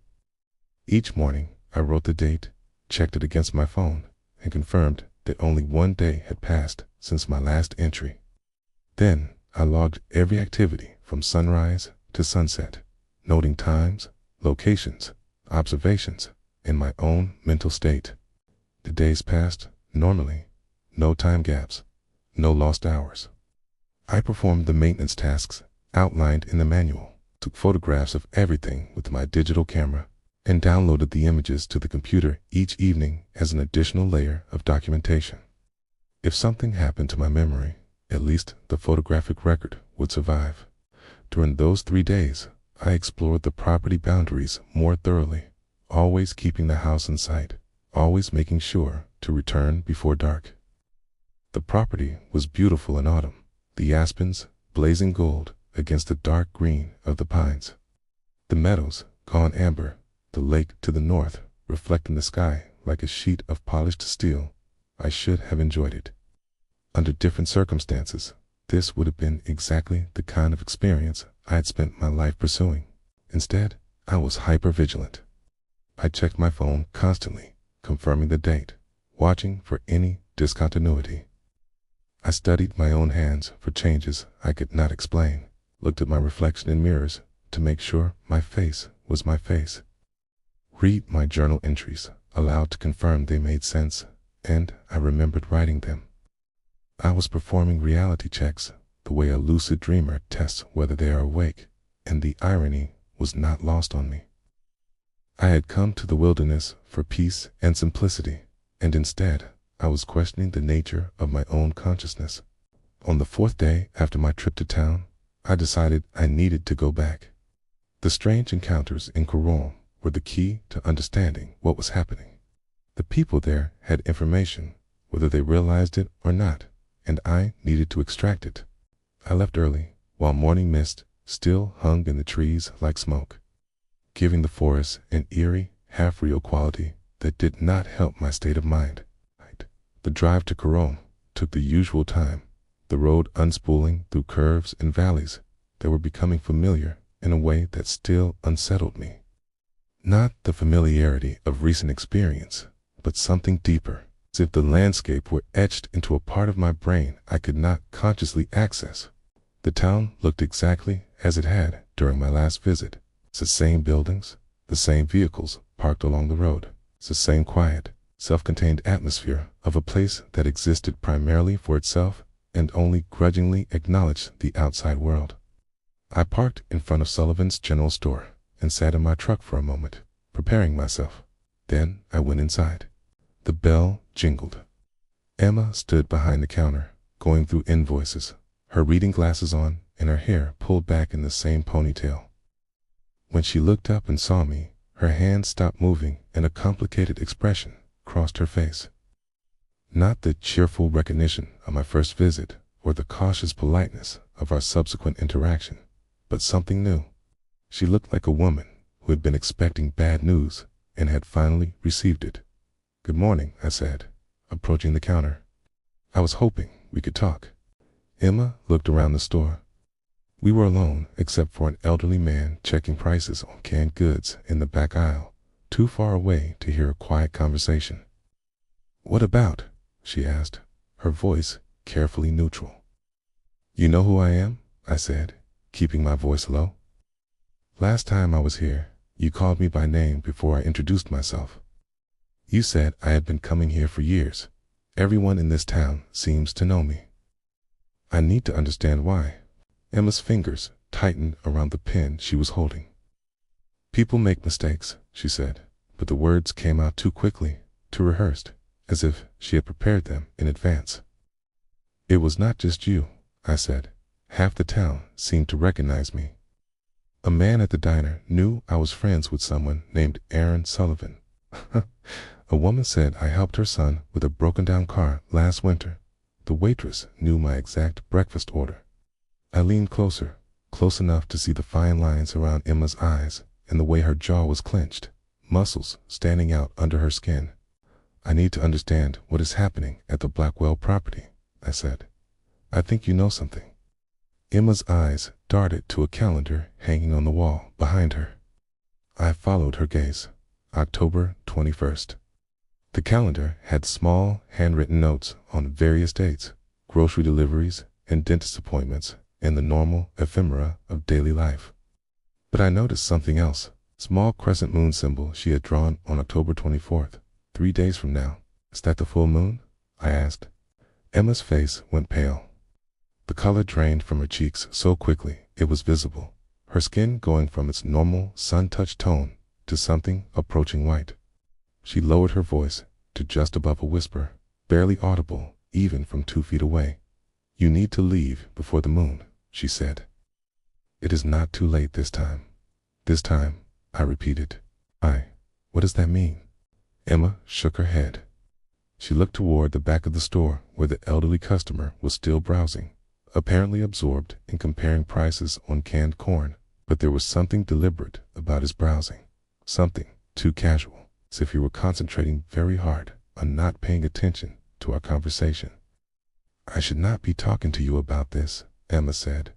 Each morning, I wrote the date, checked it against my phone, and confirmed that only 1 day had passed since my last entry. Then, I logged every activity from sunrise to sunset, noting times, locations, observations, and my own mental state. The days passed normally, no time gaps, no lost hours. I performed the maintenance tasks outlined in the manual, took photographs of everything with my digital camera, and downloaded the images to the computer each evening as an additional layer of documentation. If something happened to my memory, at least the photographic record would survive. During those 3 days, I explored the property boundaries more thoroughly, always keeping the house in sight, always making sure to return before dark. The property was beautiful in autumn, the aspens blazing gold against the dark green of the pines. The meadows gone amber, the lake to the north reflecting the sky like a sheet of polished steel. I should have enjoyed it. Under different circumstances, this would have been exactly the kind of experience I had spent my life pursuing. Instead, I was hyper-vigilant. I checked my phone constantly, confirming the date, watching for any discontinuity. I studied my own hands for changes I could not explain, looked at my reflection in mirrors to make sure my face was my face. Read my journal entries aloud to confirm they made sense, and I remembered writing them. I was performing reality checks the way a lucid dreamer tests whether they are awake, and the irony was not lost on me. I had come to the wilderness for peace and simplicity, and instead I was questioning the nature of my own consciousness. On the 4th day after my trip to town, I decided I needed to go back. The strange encounters in Coron were the key to understanding what was happening. The people there had information, whether they realized it or not, and I needed to extract it. I left early, while morning mist still hung in the trees like smoke, giving the forest an eerie, half-real quality that did not help my state of mind. The drive to Coron took the usual time, the road unspooling through curves and valleys that were becoming familiar in a way that still unsettled me. Not the familiarity of recent experience, but something deeper, as if the landscape were etched into a part of my brain I could not consciously access. The town looked exactly as it had during my last visit. It's the same buildings, the same vehicles parked along the road. It's the same quiet, self-contained atmosphere of a place that existed primarily for itself and only grudgingly acknowledged the outside world. I parked in front of Sullivan's General Store and sat in my truck for a moment, preparing myself. Then I went inside. The bell jingled. Emma stood behind the counter, going through invoices, her reading glasses on and her hair pulled back in the same ponytail. When she looked up and saw me, her hands stopped moving and a complicated expression crossed her face. Not the cheerful recognition of my first visit or the cautious politeness of our subsequent interaction, but something new. She looked like a woman who had been expecting bad news and had finally received it. "Good morning," I said, approaching the counter. "I was hoping we could talk." Emma looked around the store. We were alone except for an elderly man checking prices on canned goods in the back aisle, too far away to hear a quiet conversation. "What about?" she asked, her voice carefully neutral. "You know who I am?" I said, keeping my voice low. "Last time I was here, you called me by name before I introduced myself. You said I had been coming here for years. Everyone in this town seems to know me." "I need to understand why." Emma's fingers tightened around the pen she was holding. "People make mistakes," she said, but the words came out too quickly, too rehearsed, as if she had prepared them in advance. "It was not just you," I said. "Half the town seemed to recognize me. A man at the diner knew I was friends with someone named Aaron Sullivan. A woman said I helped her son with a broken-down car last winter. The waitress knew my exact breakfast order." I leaned closer, close enough to see the fine lines around Emma's eyes and the way her jaw was clenched, muscles standing out under her skin. "I need to understand what is happening at the Blackwell property," I said. "I think you know something." Emma's eyes darted to a calendar hanging on the wall behind her. I followed her gaze. October 21st. The calendar had small, handwritten notes on various dates, grocery deliveries and dentist appointments, and the normal ephemera of daily life. But I noticed something else. Small crescent moon symbol she had drawn on October 24th, 3 days from now. "Is that the full moon?" I asked. Emma's face went pale. The color drained from her cheeks so quickly it was visible, her skin going from its normal sun-touched tone to something approaching white. She lowered her voice to just above a whisper, barely audible even from 2 feet away. "You need to leave before the moon," she said. "It is not too late this time." "This time," I repeated. What does that mean?" Emma shook her head. She looked toward the back of the store where the elderly customer was still browsing, apparently absorbed in comparing prices on canned corn, but there was something deliberate about his browsing, something too casual, as if he were concentrating very hard on not paying attention to our conversation. "I should not be talking to you about this," Emma said.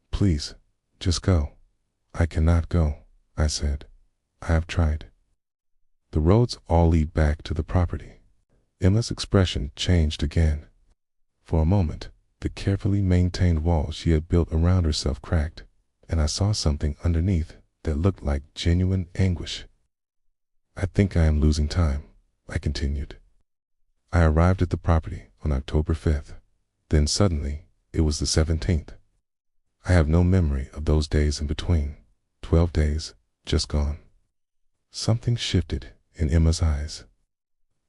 "Please, just go." "I cannot go," I said. "I have tried. The roads all lead back to the property." Emma's expression changed again. For a moment, the carefully maintained wall she had built around herself cracked, and I saw something underneath that looked like genuine anguish. "I think I am losing time," I continued. "I arrived at the property on October 5th. Then suddenly, it was the 17th. I have no memory of those days in between. 12 days, just gone." Something shifted in Emma's eyes.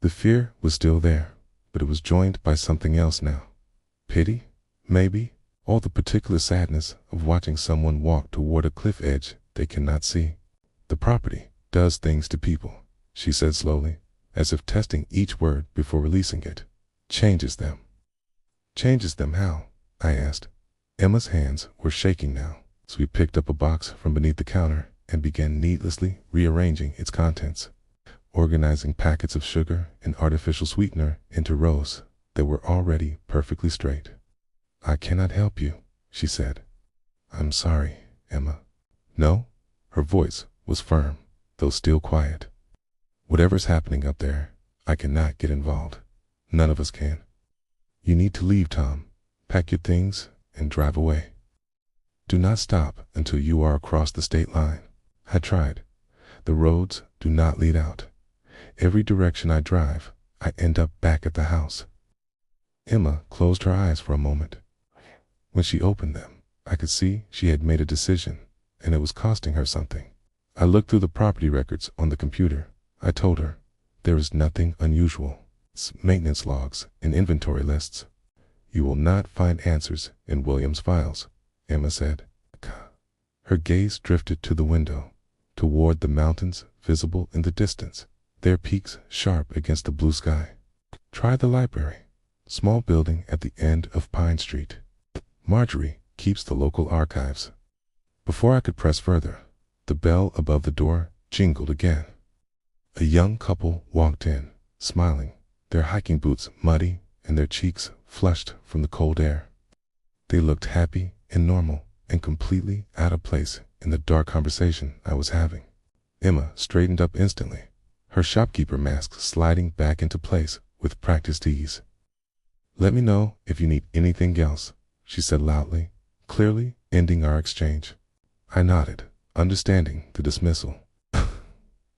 The fear was still there, but it was joined by something else now. Pity, maybe, or the particular sadness of watching someone walk toward a cliff edge they cannot see. "The property does things to people," she said slowly, as if testing each word before releasing it. "Changes them." "Changes them how?" I asked. Emma's hands were shaking now, so we picked up a box from beneath the counter and began needlessly rearranging its contents, organizing packets of sugar and artificial sweetener into rows that were already perfectly straight. "I cannot help you," she said. "I'm sorry, Emma." "No?" Her voice was firm, though still quiet. "Whatever's happening up there, I cannot get involved. None of us can. You need to leave, Tom. Pack your things and drive away. Do not stop until you are across the state line." I tried. The roads do not lead out. Every direction I drive, I end up back at the house. Emma closed her eyes for a moment. When she opened them, I could see she had made a decision, and it was costing her something. I looked through the property records on the computer. I told her, "There is nothing unusual. It's maintenance logs and inventory lists." "You will not find answers in Williams' files," Emma said. Her gaze drifted to the window, toward the mountains visible in the distance, their peaks sharp against the blue sky. "Try the library. Small building at the end of Pine Street. Marjorie keeps the local archives." Before I could press further, the bell above the door jingled again. A young couple walked in, smiling, their hiking boots muddy and their cheeks flushed from the cold air. They looked happy and normal and completely out of place in the dark conversation I was having. Emma straightened up instantly, her shopkeeper mask sliding back into place with practiced ease. "Let me know if you need anything else," she said loudly, clearly ending our exchange. I nodded, understanding the dismissal.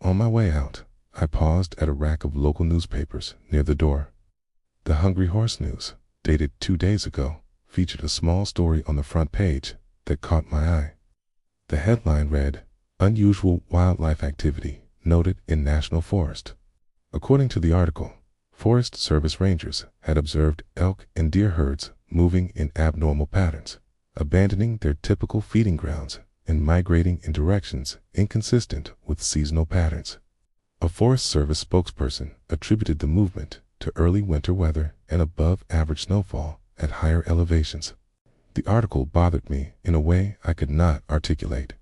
On my way out, I paused at a rack of local newspapers near the door. The Hungry Horse News, dated 2 days ago, featured a small story on the front page that caught my eye. The headline read, "Unusual Wildlife Activity Noted in National Forest." According to the article, Forest Service rangers had observed elk and deer herds moving in abnormal patterns, abandoning their typical feeding grounds and migrating in directions inconsistent with seasonal patterns. A Forest Service spokesperson attributed the movement to early winter weather and above-average snowfall at higher elevations. The article bothered me in a way I could not articulate.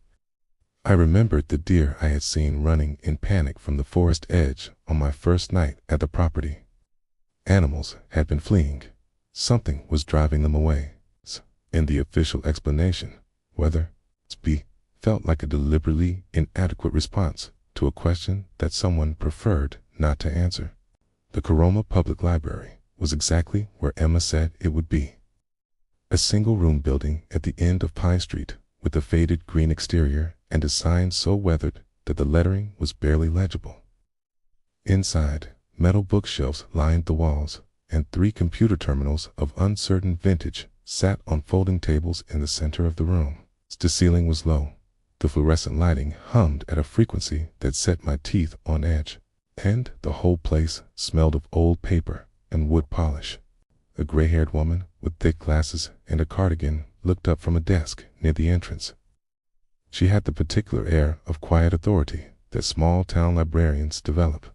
I remembered the deer I had seen running in panic from the forest edge on my first night at the property. Animals had been fleeing. Something was driving them away. And the official explanation, whether it's B, felt like a deliberately inadequate response to a question that someone preferred not to answer. The Coroma Public Library was exactly where Emma said it would be. A single-room building at the end of Pine Street with a faded green exterior and a sign so weathered that the lettering was barely legible. Inside, metal bookshelves lined the walls, and 3 computer terminals of uncertain vintage sat on folding tables in the center of the room. The ceiling was low. The fluorescent lighting hummed at a frequency that set my teeth on edge, and the whole place smelled of old paper and wood polish. A gray-haired woman with thick glasses and a cardigan looked up from a desk near the entrance. She had the particular air of quiet authority that small-town librarians develop.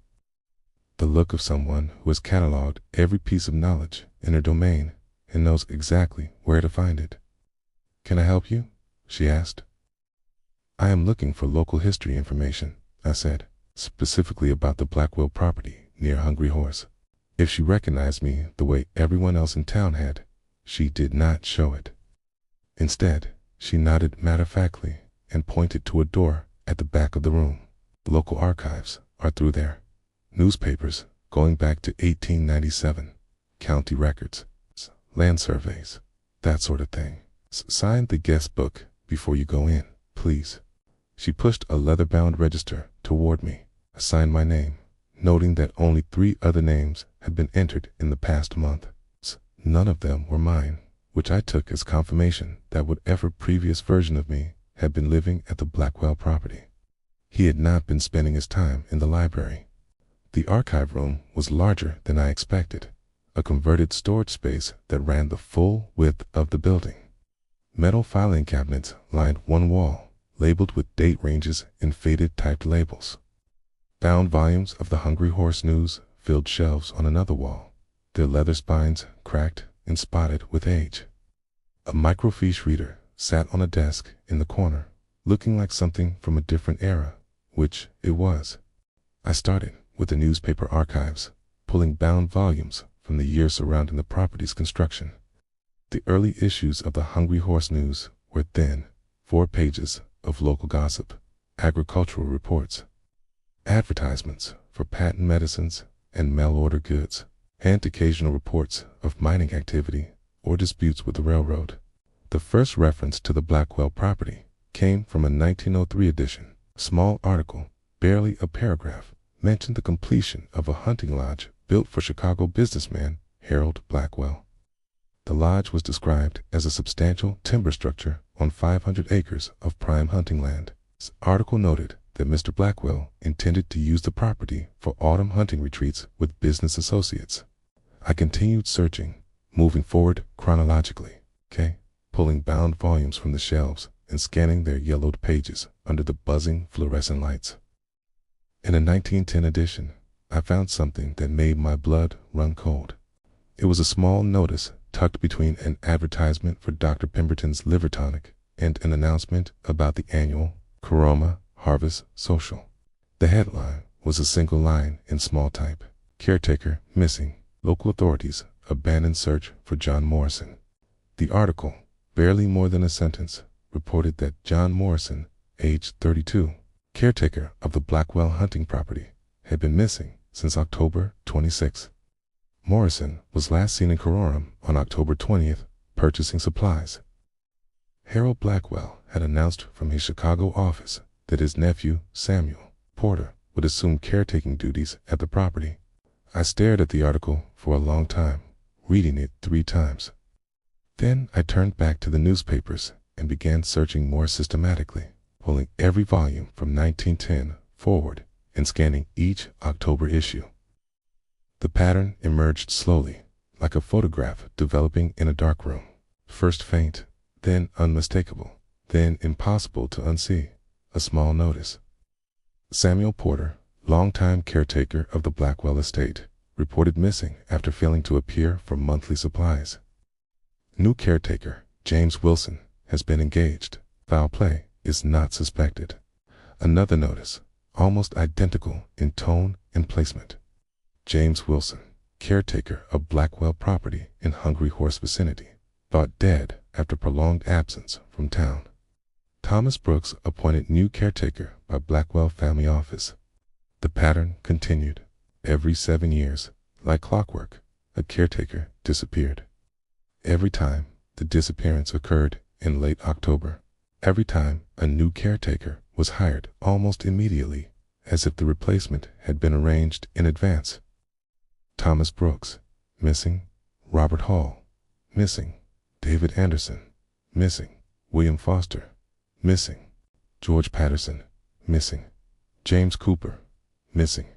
The look of someone who has cataloged every piece of knowledge in her domain and knows exactly where to find it. "Can I help you?" she asked. "I am looking for local history information," I said, "specifically about the Blackwell property near Hungry Horse." If she recognized me the way everyone else in town had, she did not show it. Instead, she nodded matter-of-factly and pointed to a door at the back of the room. "Local archives are through there. Newspapers going back to 1897, county records, land surveys, that sort of thing. Sign the guest book before you go in, please." She pushed a leather-bound register toward me. I signed my name, noting that only 3 other names had been entered in the past month. None of them were mine, which I took as confirmation that whatever previous version of me had been living at the Blackwell property. He had not been spending his time in the library. The archive room was larger than I expected, a converted storage space that ran the full width of the building. Metal filing cabinets lined one wall, labeled with date ranges and faded typed labels. Bound volumes of the Hungry Horse News filled shelves on another wall, their leather spines cracked and spotted with age. A microfiche reader sat on a desk in the corner, looking like something from a different era, which it was. I started with the newspaper archives, pulling bound volumes from the years surrounding the property's construction. The early issues of the Hungry Horse News were thin, 4 pages of local gossip, agricultural reports, advertisements for patent medicines and mail-order goods, and occasional reports of mining activity or disputes with the railroad. The first reference to the Blackwell property came from a 1903 edition. A small article, barely a paragraph, mentioned the completion of a hunting lodge built for Chicago businessman Harold Blackwell. The lodge was described as a substantial timber structure on 500 acres of prime hunting land. This article noted that Mr. Blackwell intended to use the property for autumn hunting retreats with business associates. I continued searching, moving forward chronologically, pulling bound volumes from the shelves and scanning their yellowed pages under the buzzing fluorescent lights. In a 1910 edition, I found something that made my blood run cold. It was a small notice tucked between an advertisement for Dr. Pemberton's liver tonic and an announcement about the annual Coroma Harvest Social. The headline was a single line in small type. Caretaker missing. Local authorities abandon search for John Morrison. The article, barely more than a sentence, reported that John Morrison, age 32, caretaker of the Blackwell hunting property, had been missing since October 26. Morrison was last seen in Coram on October 20th, purchasing supplies. Harold Blackwell had announced from his Chicago office that his nephew, Samuel Porter, would assume caretaking duties at the property. I stared at the article for a long time, reading it 3 times. Then I turned back to the newspapers and began searching more systematically, pulling every volume from 1910 forward and scanning each October issue. The pattern emerged slowly, like a photograph developing in a dark room. First faint, then unmistakable, then impossible to unsee. A small notice. Samuel Porter, longtime caretaker of the Blackwell estate, reported missing after failing to appear for monthly supplies. New caretaker, James Wilson, has been engaged. Foul play is not suspected. Another notice, almost identical in tone and placement. James Wilson, caretaker of Blackwell property in Hungry Horse vicinity, thought dead after prolonged absence from town. Thomas Brooks appointed new caretaker by Blackwell family office. The pattern continued. Every 7 years, like clockwork, a caretaker disappeared. Every time, the disappearance occurred in late October. Every time, a new caretaker was hired almost immediately, as if the replacement had been arranged in advance. Thomas Brooks, missing. Robert Hall, missing. David Anderson, missing. William Foster, missing. George Patterson, missing. James Cooper, missing.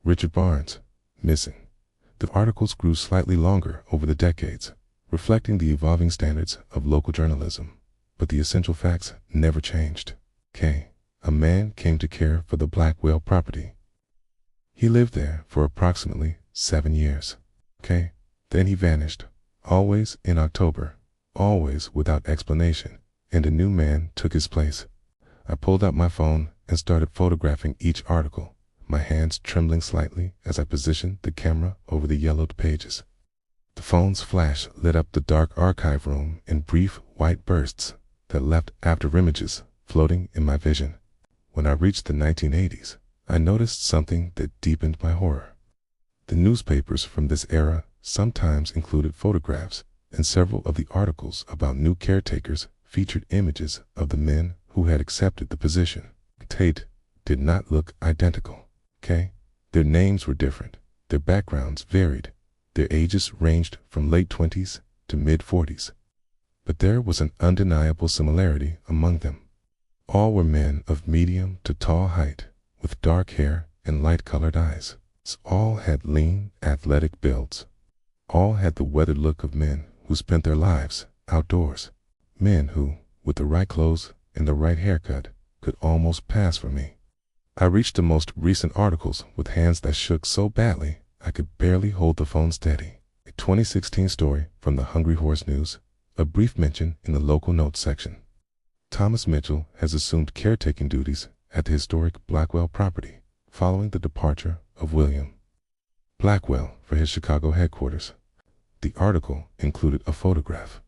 Richard Barnes, missing. The articles grew slightly longer over the decades, reflecting the evolving standards of local journalism, but the essential facts never changed. A man came to care for the Blackwell property. He lived there for approximately 7 years. Then he vanished, always in October, always without explanation, and a new man took his place. I pulled out my phone and started photographing each article, my hands trembling slightly as I positioned the camera over the yellowed pages. The phone's flash lit up the dark archive room in brief white bursts that left afterimages floating in my vision. When I reached the 1980s, I noticed something that deepened my horror. The newspapers from this era sometimes included photographs, and several of the articles about new caretakers featured images of the men who had accepted the position. Tate did not look identical. Their names were different, their backgrounds varied, their ages ranged from late 20s to mid-40s. But there was an undeniable similarity among them. All were men of medium to tall height, with dark hair and light-colored eyes. All had lean, athletic builds. All had the weathered look of men who spent their lives outdoors. Men who, with the right clothes and the right haircut, could almost pass for me. I reached the most recent articles with hands that shook so badly I could barely hold the phone steady. A 2016 story from the Hungry Horse News, a brief mention in the local notes section. Thomas Mitchell has assumed caretaking duties at the historic Blackwell property following the departure of William Blackwell for his Chicago headquarters. The article included a photograph.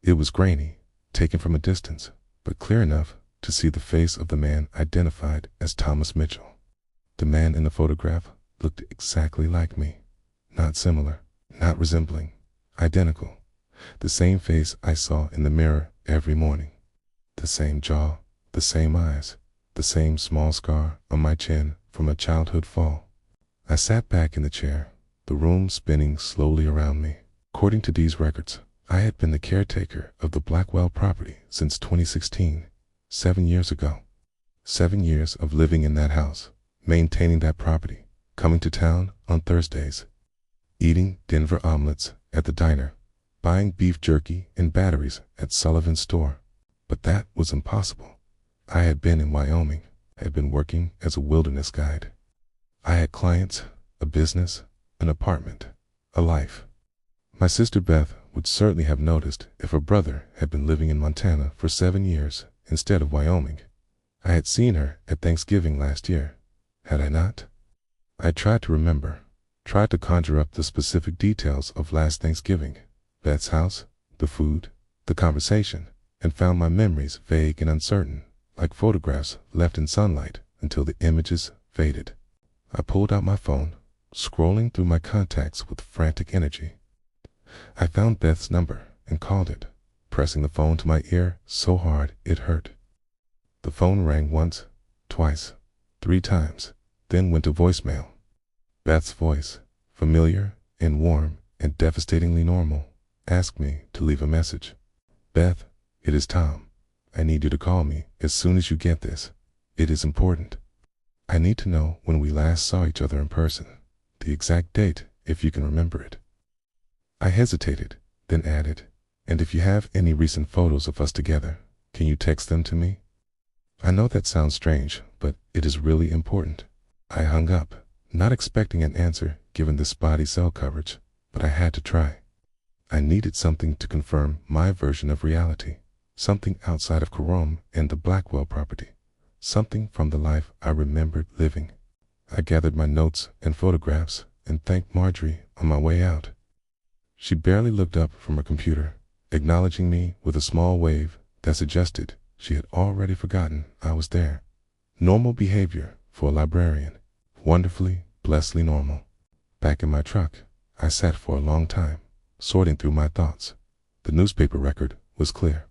It was grainy, taken from a distance, but clear enough to see the face of the man identified as Thomas Mitchell. The man in the photograph looked exactly like me. Not similar, not resembling, identical. The same face I saw in the mirror every morning. The same jaw, the same eyes, the same small scar on my chin from a childhood fall. I sat back in the chair, the room spinning slowly around me. According to these records, I had been the caretaker of the Blackwell property since 2016, 7 years ago. 7 years of living in that house, maintaining that property, coming to town on Thursdays, eating Denver omelets at the diner, buying beef jerky and batteries at Sullivan's store. But that was impossible. I had been in Wyoming, had been working as a wilderness guide. I had clients, a business, an apartment, a life. My sister Beth would certainly have noticed if her brother had been living in Montana for 7 years instead of Wyoming. I had seen her at Thanksgiving last year, had I not? I tried to remember, tried to conjure up the specific details of last Thanksgiving, Beth's house, the food, the conversation, and found my memories vague and uncertain, like photographs left in sunlight until the images faded. I pulled out my phone, scrolling through my contacts with frantic energy. I found Beth's number and called it, pressing the phone to my ear so hard it hurt. The phone rang once, twice, 3 times, then went to voicemail. Beth's voice, familiar and warm and devastatingly normal, asked me to leave a message. "Beth, it is Tom. I need you to call me as soon as you get this. It is important. I need to know when we last saw each other in person, the exact date if you can remember it." I hesitated, then added, "And if you have any recent photos of us together, can you text them to me?" I know that sounds strange, but it is really important. I hung up, not expecting an answer given the spotty cell coverage, but I had to try. I needed something to confirm my version of reality, something outside of Carome and the Blackwell property, something from the life I remembered living. I gathered my notes and photographs and thanked Marjorie on my way out. She barely looked up from her computer, acknowledging me with a small wave that suggested she had already forgotten I was there. Normal behavior for a librarian. Wonderfully, blessedly normal. Back in my truck, I sat for a long time, sorting through my thoughts. The newspaper record was clear.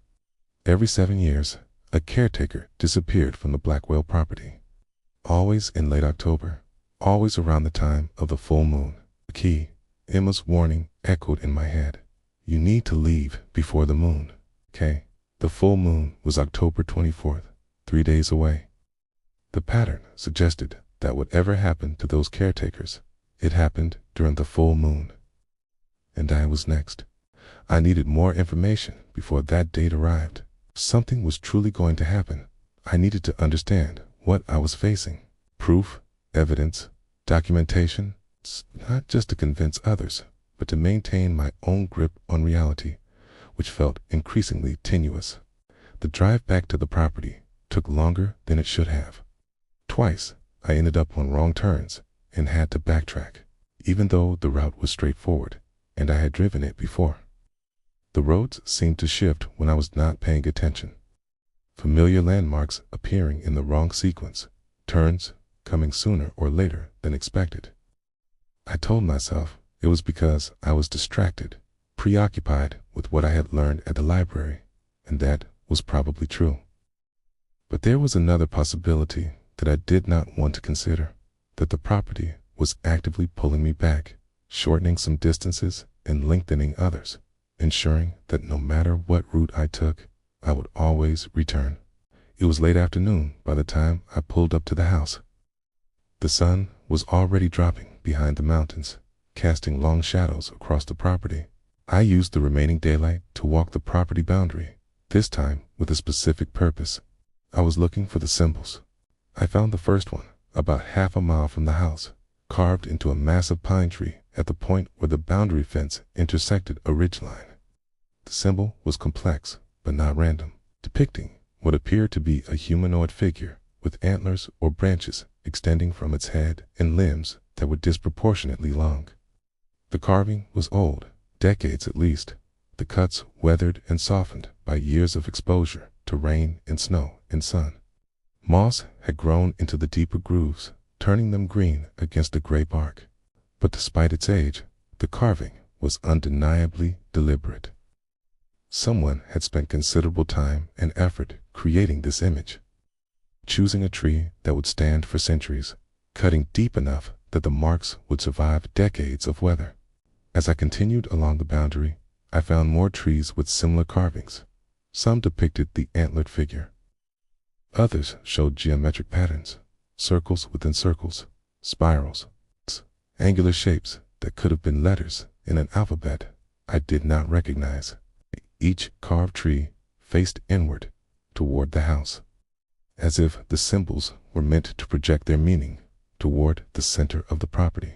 Every 7 years, a caretaker disappeared from the Blackwell property. Always in late October, always around the time of the full moon. The key, Emma's warning, echoed in my head. You need to leave before the moon, okay? The full moon was October 24th, 3 days away. The pattern suggested that whatever happened to those caretakers, it happened during the full moon. And I was next. I needed more information before that date arrived. Something was truly going to happen. I needed to understand what I was facing. Proof, evidence, documentation, not just to convince others, but to maintain my own grip on reality, which felt increasingly tenuous. The drive back to the property took longer than it should have. Twice, I ended up on wrong turns and had to backtrack, even though the route was straightforward and I had driven it before. The roads seemed to shift when I was not paying attention. Familiar landmarks appearing in the wrong sequence, turns coming sooner or later than expected. I told myself it was because I was distracted, preoccupied with what I had learned at the library, and that was probably true. But there was another possibility that I did not want to consider, that the property was actively pulling me back, shortening some distances and lengthening others, ensuring that no matter what route I took, I would always return. It was late afternoon by the time I pulled up to the house. The sun was already dropping behind the mountains, casting long shadows across the property. I used the remaining daylight to walk the property boundary, this time with a specific purpose. I was looking for the symbols. I found the first one, about half a mile from the house, carved into a massive pine tree at the point where the boundary fence intersected a ridgeline. The symbol was complex, but not random, depicting what appeared to be a humanoid figure with antlers or branches extending from its head and limbs that were disproportionately long. The carving was old, decades at least, the cuts weathered and softened by years of exposure to rain and snow and sun. Moss had grown into the deeper grooves, turning them green against the gray bark. But despite its age, the carving was undeniably deliberate. Someone had spent considerable time and effort creating this image, choosing a tree that would stand for centuries, cutting deep enough that the marks would survive decades of weather. As I continued along the boundary, I found more trees with similar carvings. Some depicted the antlered figure. Others showed geometric patterns, circles within circles, spirals, angular shapes that could have been letters in an alphabet I did not recognize. Each carved tree faced inward toward the house, as if the symbols were meant to project their meaning toward the center of the property.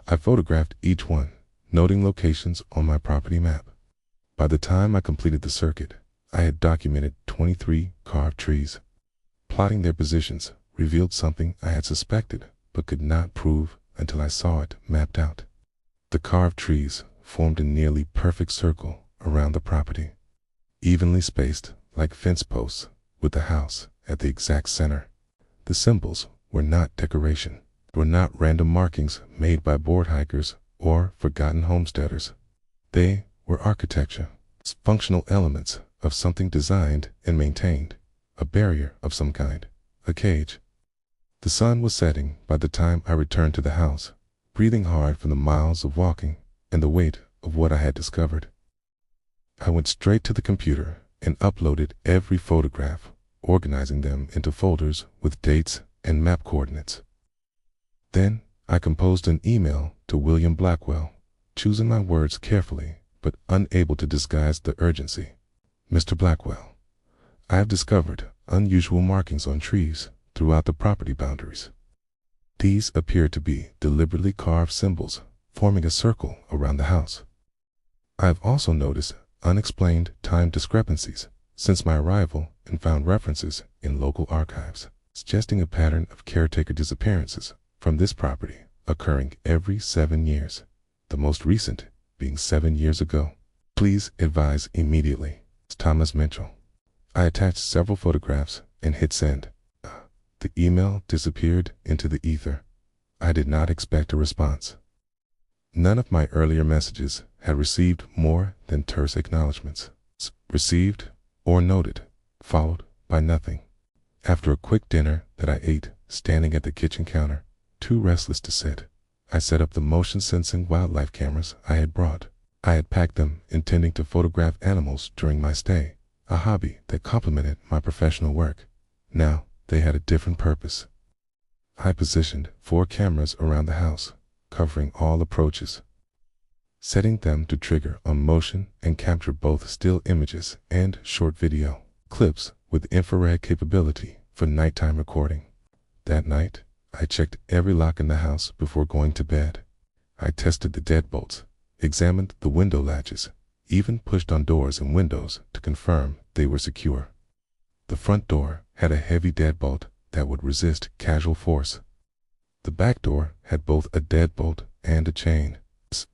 I photographed each one, noting locations on my property map. By the time I completed the circuit, I had documented 23 carved trees. Plotting their positions revealed something I had suspected but could not prove until I saw it mapped out. The carved trees formed a nearly perfect circle around the property, evenly spaced like fence posts, with the house at the exact center. The symbols were not decoration, were not random markings made by bored hikers or forgotten homesteaders. They were architecture, functional elements of something designed and maintained, a barrier of some kind, a cage. The sun was setting by the time I returned to the house, breathing hard from the miles of walking and the weight of what I had discovered. I went straight to the computer and uploaded every photograph, organizing them into folders with dates and map coordinates. Then I composed an email to William Blackwell, choosing my words carefully but unable to disguise the urgency. Mr. Blackwell, I have discovered unusual markings on trees throughout the property boundaries. These appear to be deliberately carved symbols forming a circle around the house. I have also noticed unexplained time discrepancies since my arrival and found references in local archives suggesting a pattern of caretaker disappearances from this property occurring every 7 years, the most recent being 7 years ago. Please advise immediately. Thomas Mitchell. I attached several photographs and hit send. The email disappeared into the ether. I did not expect a response. None of my earlier messages had received more than terse acknowledgments. Received or noted, followed by nothing. After a quick dinner that I ate standing at the kitchen counter, too restless to sit, I set up the motion-sensing wildlife cameras I had brought. I had packed them intending to photograph animals during my stay, a hobby that complemented my professional work. Now they had a different purpose. I positioned 4 cameras around the house, covering all approaches, setting them to trigger on motion and capture both still images and short video clips with infrared capability for nighttime recording. That night, I checked every lock in the house before going to bed. I tested the deadbolts, examined the window latches, even pushed on doors and windows to confirm they were secure. The front door had a heavy deadbolt that would resist casual force. The back door had both a deadbolt and a chain.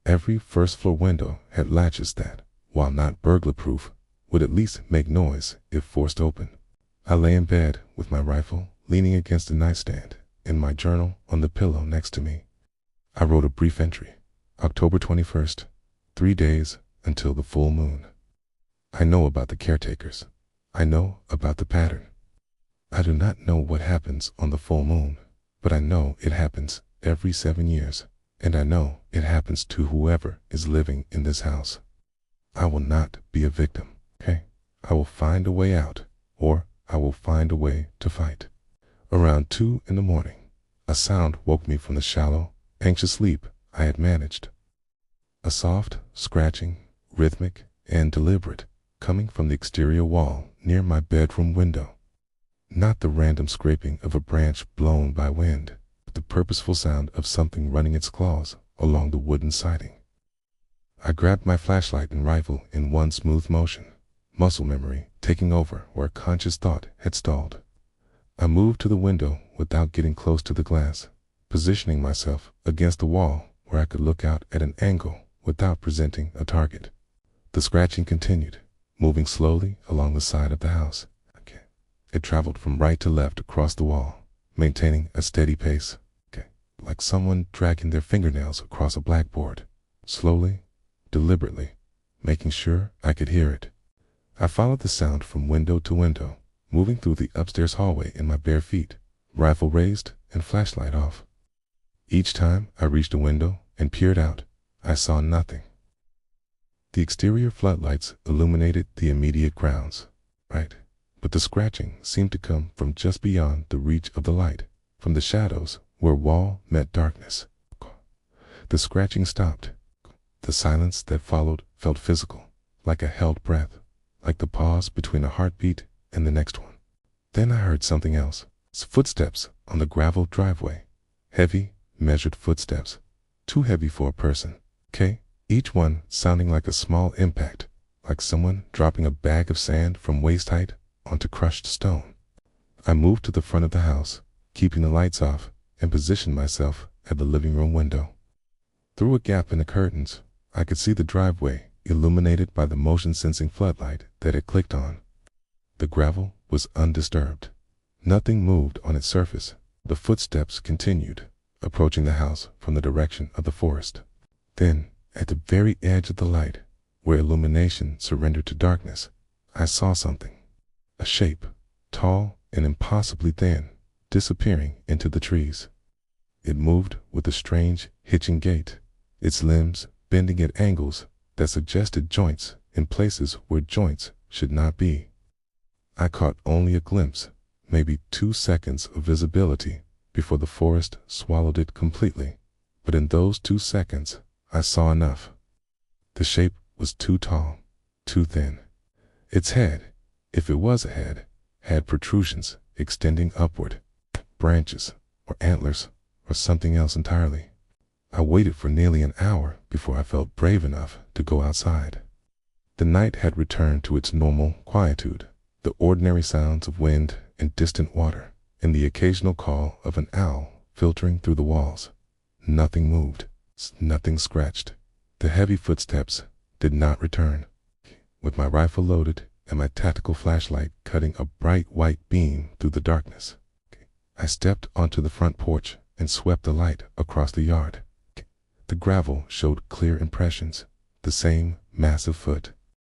Every first-floor window had latches that, while not burglar-proof, would at least make noise if forced open. I lay in bed with my rifle leaning against the nightstand and my journal on the pillow next to me. I wrote a brief entry. October 21st, 3 days until the full moon. I know about the caretakers. I know about the pattern. I do not know what happens on the full moon, but I know it happens every 7 years, and I know it happens to whoever is living in this house. I will not be a victim, okay? I will find a way out, or I will find a way to fight. Around 2 in the morning, a sound woke me from the shallow, anxious sleep I had managed. A soft, scratching, rhythmic, and deliberate, coming from the exterior wall near my bedroom window. Not the random scraping of a branch blown by wind, but the purposeful sound of something running its claws along the wooden siding. I grabbed my flashlight and rifle in one smooth motion, muscle memory taking over where conscious thought had stalled. I moved to the window without getting close to the glass, positioning myself against the wall where I could look out at an angle without presenting a target. The scratching continued, moving slowly along the side of the house. It traveled from right to left across the wall, maintaining a steady pace, like someone dragging their fingernails across a blackboard, slowly, deliberately, making sure I could hear it. I followed the sound from window to window, moving through the upstairs hallway in my bare feet, rifle raised and flashlight off. Each time I reached a window and peered out, I saw nothing. The exterior floodlights illuminated the immediate grounds, right? But the scratching seemed to come from just beyond the reach of the light, from the shadows where wall met darkness. The scratching stopped. The silence that followed felt physical, like a held breath, like the pause between a heartbeat and the next one. Then I heard something else. Footsteps on the gravel driveway. Heavy, measured footsteps. Too heavy for a person. Each one sounding like a small impact, like someone dropping a bag of sand from waist height onto crushed stone. I moved to the front of the house, keeping the lights off and positioned myself at the living room window. Through a gap in the curtains, I could see the driveway illuminated by the motion-sensing floodlight that it clicked on. The gravel was undisturbed. Nothing moved on its surface. The footsteps continued, approaching the house from the direction of the forest. Then, at the very edge of the light, where illumination surrendered to darkness, I saw something. A shape, tall and impossibly thin, disappearing into the trees. It moved with a strange, hitching gait, its limbs bending at angles that suggested joints in places where joints should not be. I caught only a glimpse, maybe 2 seconds of visibility, before the forest swallowed it completely. But in those 2 seconds, I saw enough. The shape was too tall, too thin. Its head, if it was a head, had protrusions extending upward, branches or antlers or something else entirely. I waited for nearly an hour before I felt brave enough to go outside. The night had returned to its normal quietude, the ordinary sounds of wind and distant water, and the occasional call of an owl filtering through the walls. Nothing moved, nothing scratched. The heavy footsteps did not return. With my rifle loaded and my tactical flashlight cutting a bright white beam through the darkness, I stepped onto the front porch and swept the light across the yard. The gravel showed clear impressions, the same massive foot,